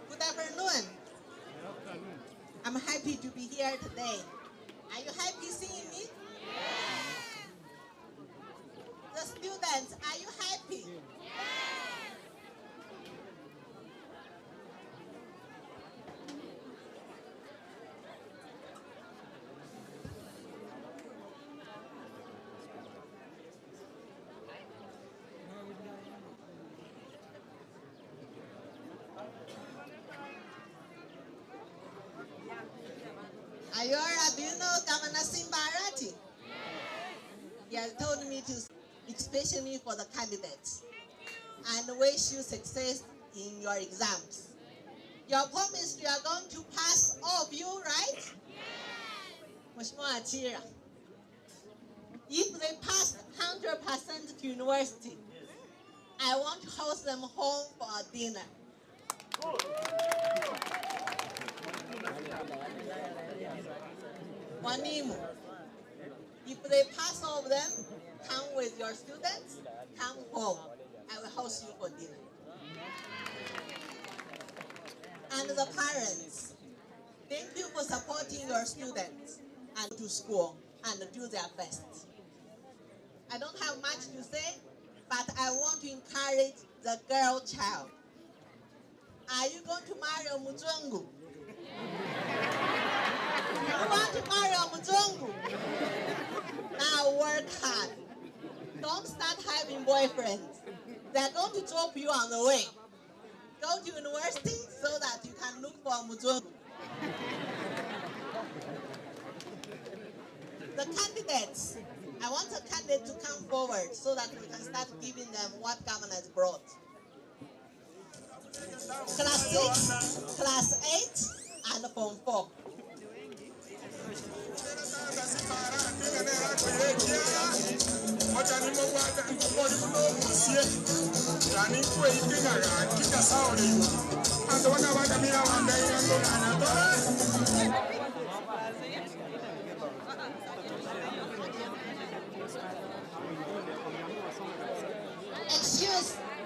Good afternoon. I'm happy to be here today. Are you happy seeing me? The students, are you happy? Ayora, do you know Governor Simba Arati? He has told me to, especially for the candidates, and wish you success in your exams. You promised you are going to pass all of you, right? Mheshimiwa Achira, if they pass 100% to university, I want to host them home for a dinner. Wanimu, if they pass all of them, come with your students, come home. I will host you for dinner. And the parents, thank you for supporting your students and to school and do their best. I don't have much to say, but I want to encourage the girl child. Are you going to marry a Muzungu? You want to marry a Muzungu? Now work hard. Don't start having boyfriends. They're going to drop you on the way. Go to university so that you can look for a Muzungu. The candidates, I want a candidate to come forward so that we can start giving them what governor has brought. Class 6, Class 8, and Form 4.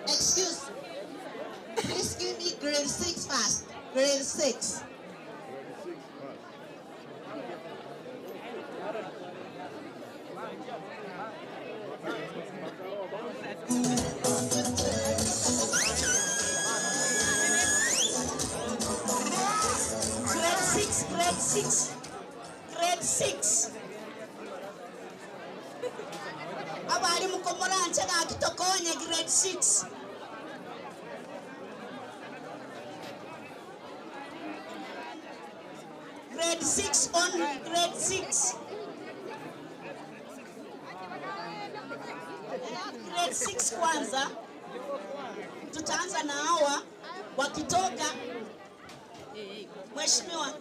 Excuse. Please give me grade 6 fast. Grade 6. Grade 6. Abali mukomoranche ga kitokonye grade 6. Grade 6 only, grade 6. Grade 6 kwanza. Tutaanza na hawa wakitoka. Mheshimiwa,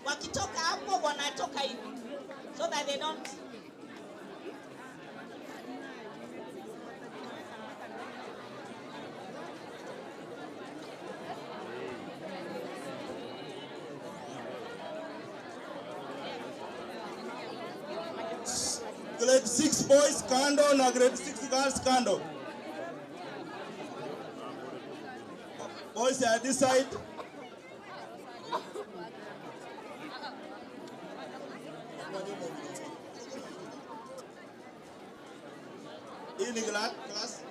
wakitoka hapo wanatoka hivi. So that they don't. Grade 6 boys kando na grade 6 girls kando. Boys are this side. Hii ni class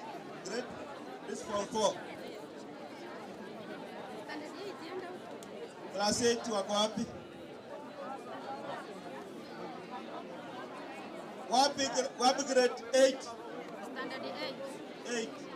grade this form 4. Class 8 wako wapi? Wapi grade 8? Standard 8.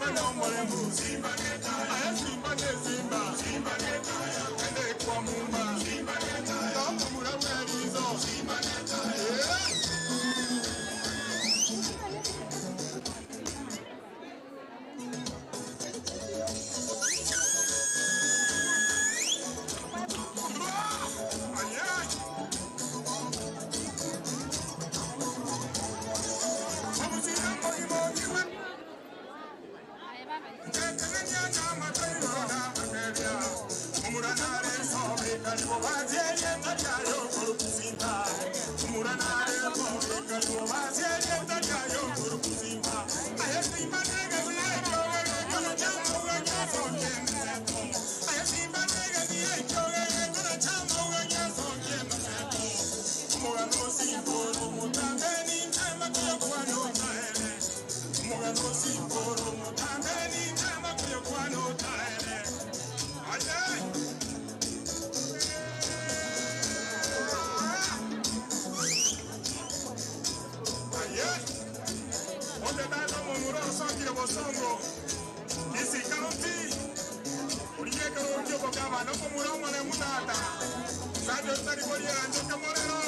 Simba no moremu. Simba neta. Aye Simba ne Simba. Simba neta. Ene kwa mumba. Simba neta. No mumura webizo. Simba neta. Kisii County, Urieka Uriyo Bogama, no como Roma de Mutata, Sadio Taribori and Joka Moreno,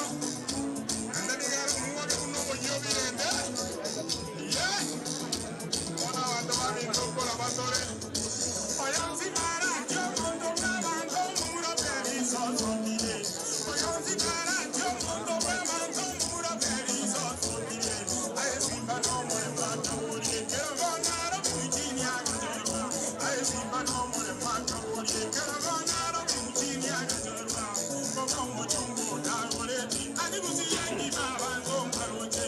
and then you got one no more you being there. Yeah, one hour the one in Tokola Basore. I am Simara, Jomondo Ramanto, Mura Berry, Salt on the day. I am Simara, Jomondo Ramanto, Mura Berry, Salt on the day. I am Simba no more, but I would get on out of Virginia. I am Simba no more, but I would get on out of Virginia. Come on, Jumbo, Dawaleti, and it was the Yankee Baba and Tom Parote.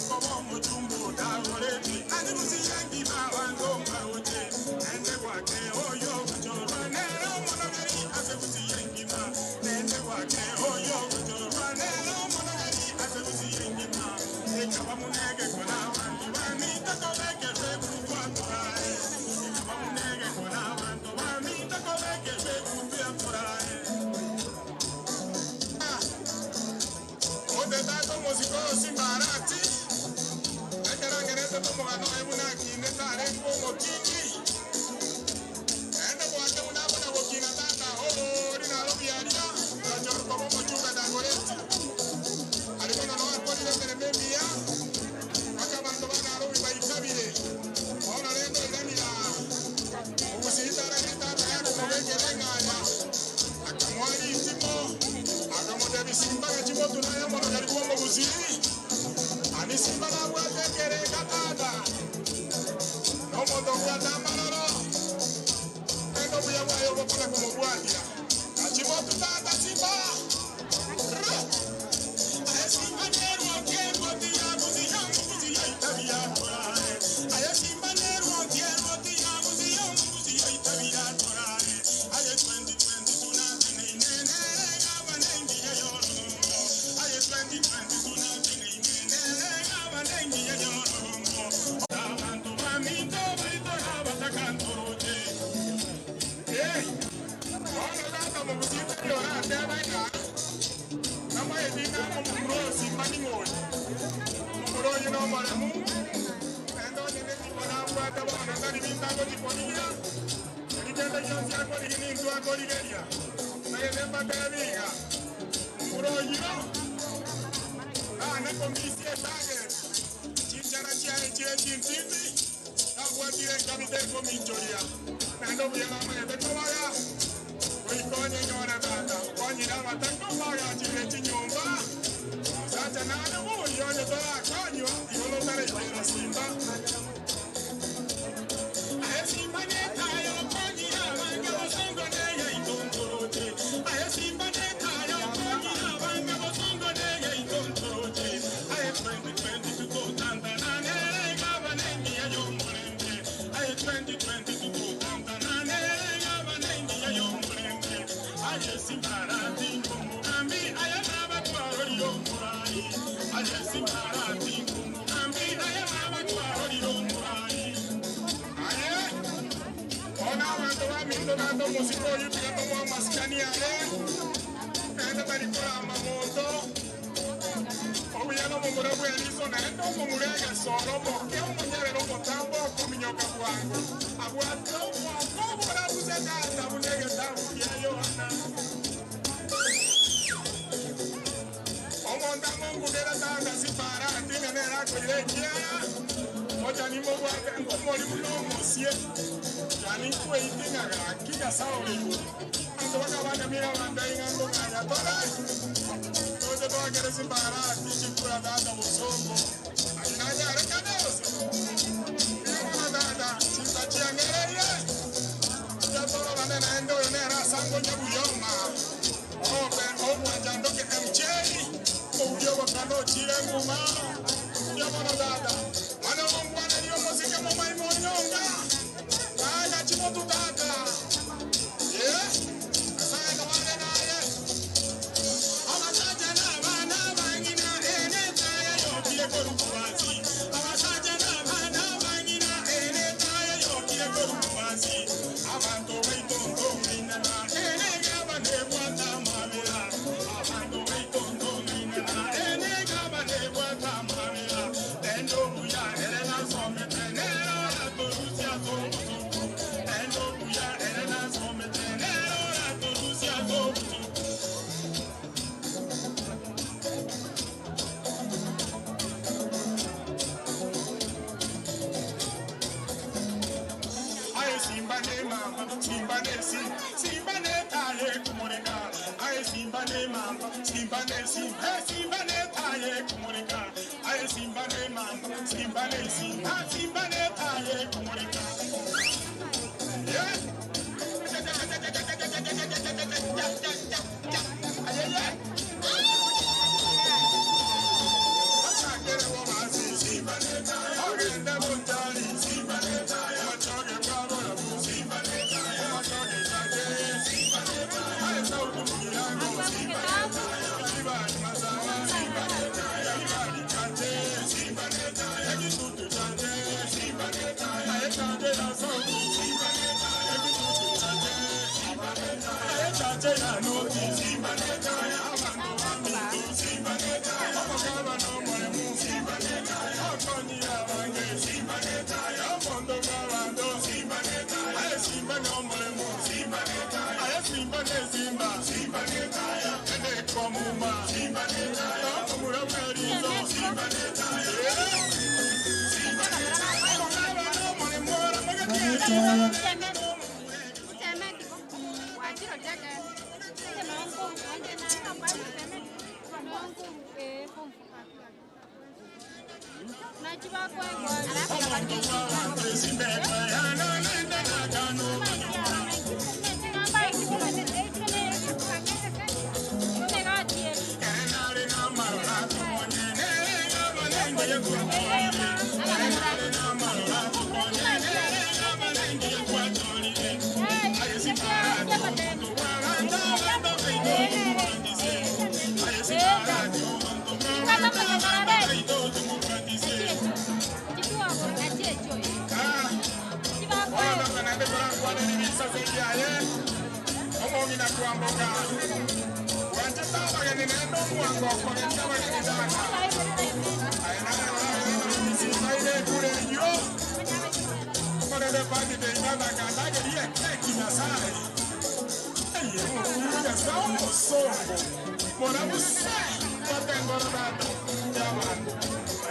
Come on, Jumbo, Dawaleti, and it was the Yankee Baba and Tom Parote. And the Wake, oh, yo, Joran, and I'm one of the as it was the Yankee Man. Then the Wake, oh, yo, Joran, and I'm one of the as it was the Yankee Man. They come on, Nega, and you want me to go back and say, what to I? They come on, Nega, and you want me to go back and say, what to I? Onde tato musico Simbarati, e che la geretta dopo che noi una chine tare come chini. E dopo anche una buona bocchina tata, oh, di una lobiaria, la giorno come giuga da goretti. Arrivano noi a fuori da me via, acabando vanno a rovi vai sabile. Ora rendo e venila. Usita la netta da come che regala. Akamwalissimo. Akamwade Simba che ci vuole una yamo da ribuono così. Ani Simba la vuole che regatata. Non modo guarda maloro. E dopo io voglio fare come guardia. Ci vuole tanta Simba. E Simba nero che guardia così amo così italiano. E Simba nero che guardia così amo così italiano. E 2020 sunate nei nene. 2020 sunate nei nene. Avanengi ya yoro. Davanto mamito ritornava da cantorote. Ora data mo così migliorate a vaina. Ma mai dica come grossi manimoni. Muro io non moremu. E non ne tipo na guarda buona da diventando di polia. Richiede io sia quelli che in tua coligeria. Ma è sempre per via. Muro io. Ah, ne commisi e taghe. Cinciaracciare cincinti. La vuol dire capite comincioria. Quando vi la mai per trovare. Poi cogni ora data. Ogni dava tanto paga ci nyumba. Santa nana vuoi ogni dava cogno. Io lo darei per Simba. Simba ne tayo cogni avanga lo songo ne in contorote. Simba ne tayo cogni avanga lo songo ne in contorote. 2020 to go tanta nane gavanengi ya yomorende. 2020 to go tanta nane gavanengi ya yomorende. Simbarati kumugambi ayamaba twari yomurai. Simbarati kumugambi ayamaba twari yomurai. Ona watu wa mindo na ndo musiko yupi ya tomo maskani ya enda barikora mamoto. Obu ya no mumura bwe liso na endo mumurega solo mo. Keo mwenyere no motambo. minyoka bwangu. Abwato mwa bora buzeta bunege tabu ya Yohana. Omonda Mungu dera tanga sipara tinga nera kuirekia. Moja ni moja ngomori munomo sie. Yani kwe itinga kika sauri. Ando wakabanya mira wanda ingango kanya tola. Toze toa kere sipara tichi kura dada musongo. Akinanya rekadosa. Ina dada simba chia ngereye. Jatoro vane naendo nera sango nyabuyoma. Ope opa jando ke mcheli. Uyo wakano chile nguma. Yamono dada. Mano mwana niyo muzika mama imonyonga. Kaya chimo tutaka. Yeah. Asaya wane naye. Amasaja na bana bangina ene kaya yokie korukuwazi. Amasaja na bana bangina ene kaya yokie korukuwazi. Abantu weitondo minana ene gabane bwata mamela. Abantu weitondo minana ene gabane bwata mamela. Endo buya elena some tenero la torusia tomutu. Endo buya elena some tenero la torusia tomutu. Aye Simba ne mama, Simba ne si, Simba ne taye kumurika. Aye Simba ne mama, Simba ne si, hey Simba ne taye kumurika. Aye Simba ne mama, Simba ne si, ha Simba ne taye kumurika. Yeah. Aye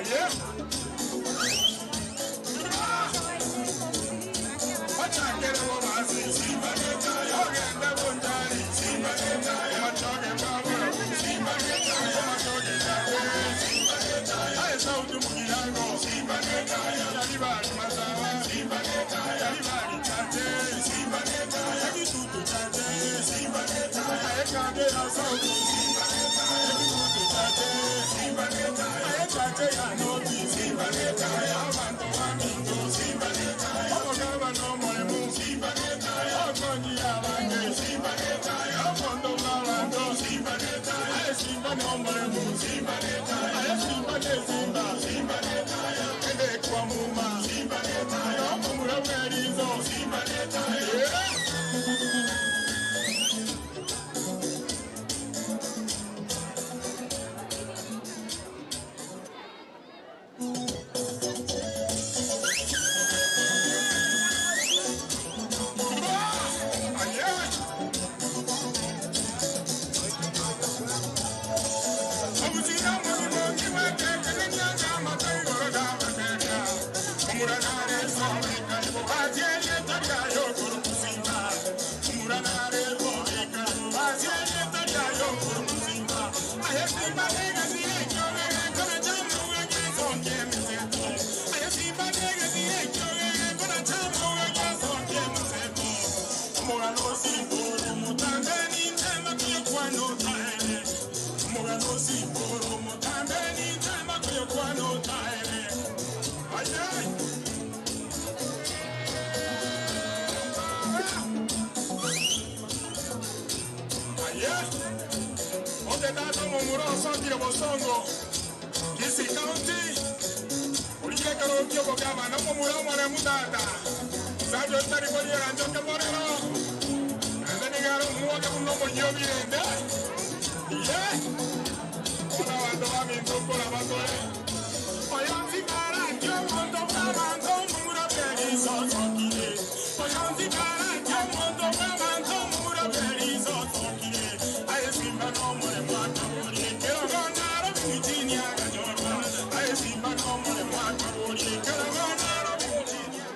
yeah. Simba ne taye, ogenda butali. Simba ne taye, machoge bravo. Simba ne taye, machoge taye. Simba ne taye, aye sauti mugirango. Simba ne taye, ibadi masawa. Simba ne taye, ibadi kate. Simba ne taye, kitutu kate. Simba ne taye, aye kate na sauti. Simba ne taye, kitutu kate. Simba ne taye, aye kate na noti. Simba ne taye, abantu wamitu. Simba ne taye, abakaba no mwemu. Simba ne taye, akoni abange. Simba ne taye, amondo kabando. Simba ne taye, aye Simba no mwemu. Simba ne taye, aye Simba ne Simba. Simba ne taye, ene kwa muma. Simba ne taye, akumura mwerizo. Simba ne taye, Simba ne taye, abakaba no mwemu. Kisii County, uliye karokio bogama na mumura mwana mutata. Sajo tari boli ranjo ke morero. Ndani garo muoga muno moyo birenda. Yeah. Ona wando wa minduko la batore. Oyanzi kara kyo mondo kamanto mumura beri so sokire. Oyanzi kara kyo mondo kamanto mumura beri so sokire. Aye Simba no more mwana boli. Kero gana Virginia gajorwa. Aye Simba no more mwana boli. Kero gana Virginia.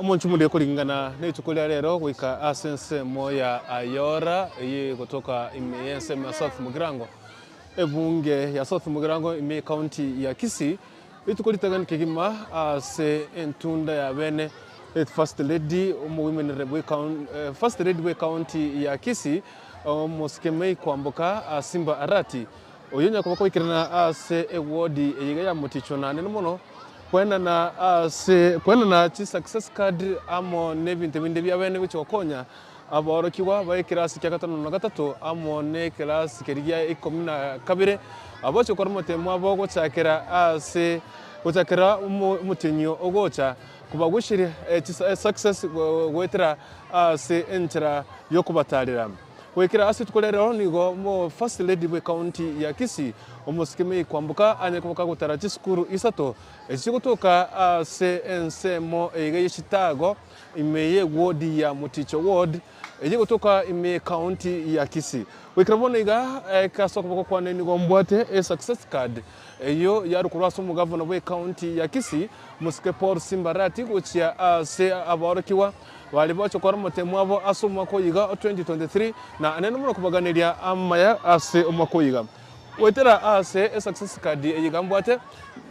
Umuntu munde kulingana n'itukulia lero wika asense moya ayora iyi kutoka imeyense ya South Mugirango ebunge ya South Mugirango ime county ya Kisii itukulitagana kigima se entunda ya bene first lady women rebwe first lady we county ya Kisii moskemei kwambuka Simba Arati oyonya kwa kwikirana se ewodi eyiga ya mutichona nemono kwena na success card amo nebinte binde byabene bicho konya aborokiwa bae kirasi kya gatano na gatatu amo ne kirasi keriya 12 abocho kormote mwabo gucakira umutinyo ogocha kubagushiri success wetera se entera yokubatalira wekira asitukolero nigo mo first lady we county ya Kisii omusikime kwambuka anyakubuka gutara chiskuru isato ekigutuka se ensemo egeye chitago imeye ward ya Muticho ward ekigutuka ime county ya Kisii wekira boniga kasoko kwa nigo mbwate success card eyo yarukurwaso mu governor we county ya Kisii musike Paul Simba Arati gucia se aborokiwa wali bacho kwa mutemu abo asoma ko yiga 2023 na anene muno kubaganiria amaya ase omako yiga wetera ase success card yiga mbwate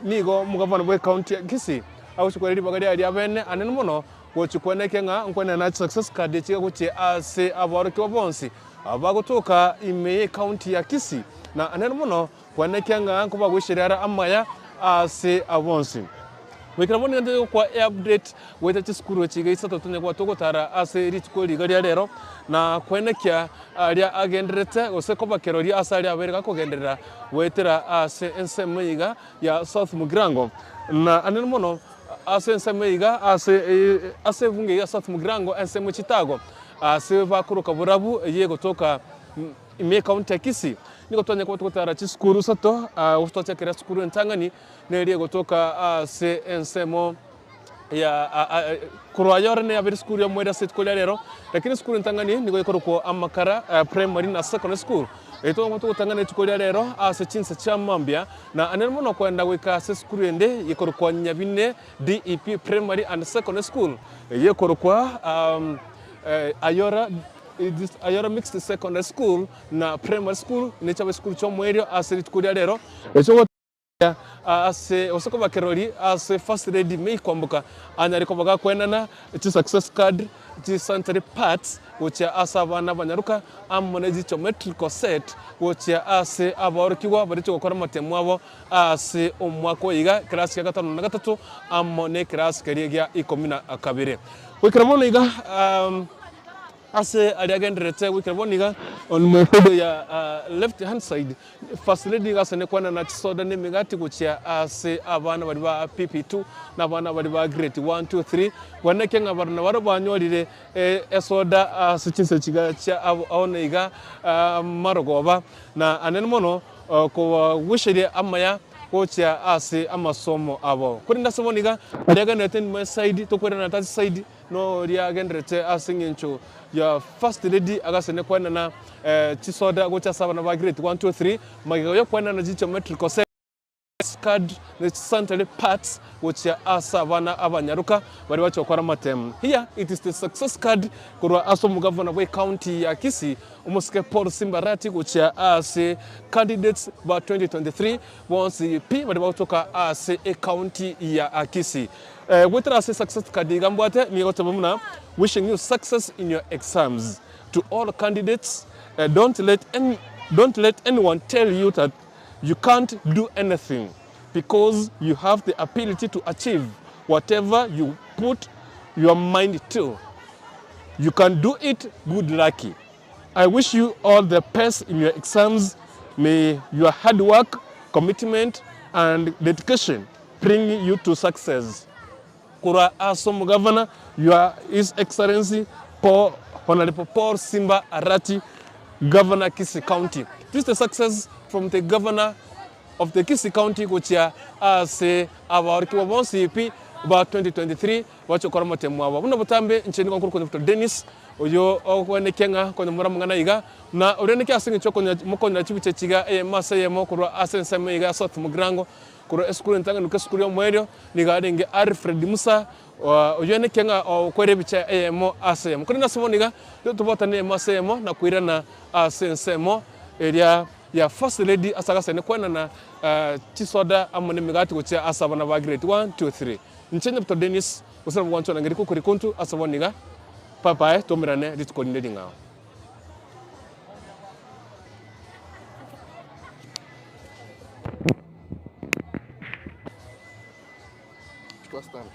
nigo mugavana bwe county ya Kisii awuchikweri bagari ali abene anene muno wochikweneke nga nkwana na success card chiga guche ase aborokiwa bonsi abagutuka ime county ya Kisii na anene muno kweneke nga kuba gwishirara amaya ase abonsi wekira boni ngande kwa update weta chiskuru chiga isato tunye kwa togotara ase ritiko liga lero na kwenekya alia agendrete oseko kerori asali abereka kogenderera wetera ase ensemeiga ya South Mugirango na anene mono ase ensemeiga ase bunge ya South Mugirango ensemu chitago ase bakuruka burabu yego toka ime county ya Kisii niko tonye kwa togotara chiskuru sato ustocha kera skuru ntangani neriye gotoka se ensemo ya kurwayora ne abiri skuru ya mweda set kolia lero lakini skuru ntangani niko ikoroko amakara primary na secondary school eto ngoto tangani tukolia lero ase chinsa cha mambia na anene muno kwenda weka se skuru ende ikoroko nyabine DEP primary and secondary school yekoroko ayora mixed secondary school na primary school ne chawe school chomwerio ase tukolia lero echo ase osoko bakerori ase first lady mei kwambuka anyariko baga kwenana ti success card ti sanitary parts wocha asa bana banyaruka amone ji geometrical set wocha ase aborokiwa barito gukora matemu abo ase omwako yiga class ya gatano na gatatu amone class kariya 12 wikira mono yiga ase aliagendrete wikira boniga on method ya left hand side first lady ase ne kwana na soda ne migati gucia ase abana bari ba PP2 na abana bari ba grade 1 2 3 waneke nga barna baro banyorire esoda ase chinse chiga cha awoniga marogoba na anene mono ko wishiri amaya kocha ase amasomo abo kuri ndasaboniga aliagendrete ne side to kwera na tati side no ria gendrete asingincho ya first lady agasene kwena na chisoda gocha saba na grade 1 2 3 magiyo kwena na geometrical card the central parts which are asabana abanyaruka bari bachokora matem. Here it is the success card kurwa asomu governor wa county ya Kisii umusike Paul Simba which are as candidates by 2023 once P bari batoka as a county ya Kisii. With us success card gambwate ni gotabumna wishing you success in your exams. To all candidates, don't let anyone tell you that you can't do anything, because you have the ability to achieve whatever you put your mind to. You can do it. Good luck. I wish you all the best in your exams. May your hard work, commitment, and dedication bring you to success. Kura Asom Governor, His Excellency Honorable Paul Simba Arati, Governor Kisii County. This is the success from the governor of the Kisii County, which as our CP about 2023, watch your Koromate Mwa. Una Botambe, Ncheni Konkur Dennis, Oyo, Owen Kenga, Konamuramanga, na Oreneke asing Chokon Mokon Chivichiga, Masay Mokura, Asen Samega, South Mugrango, Kuro School and Tanga Lucas Kurio Muerio, Nigading Alfred Musa, Oyene Kenga, or Querebicha, Mo Asem. Kuna Samoniga, to what a name Masemo, Naquirana, Asen Semo, area. Ya first lady asagasa ne kwena na chisoda amone migati kuchia asabana ba grade 1 2 3 nchenye to Dennis usana bwancho na ngiri kuri kuntu asaboniga papa tomirane ditkodinde ngao. Chukua stand.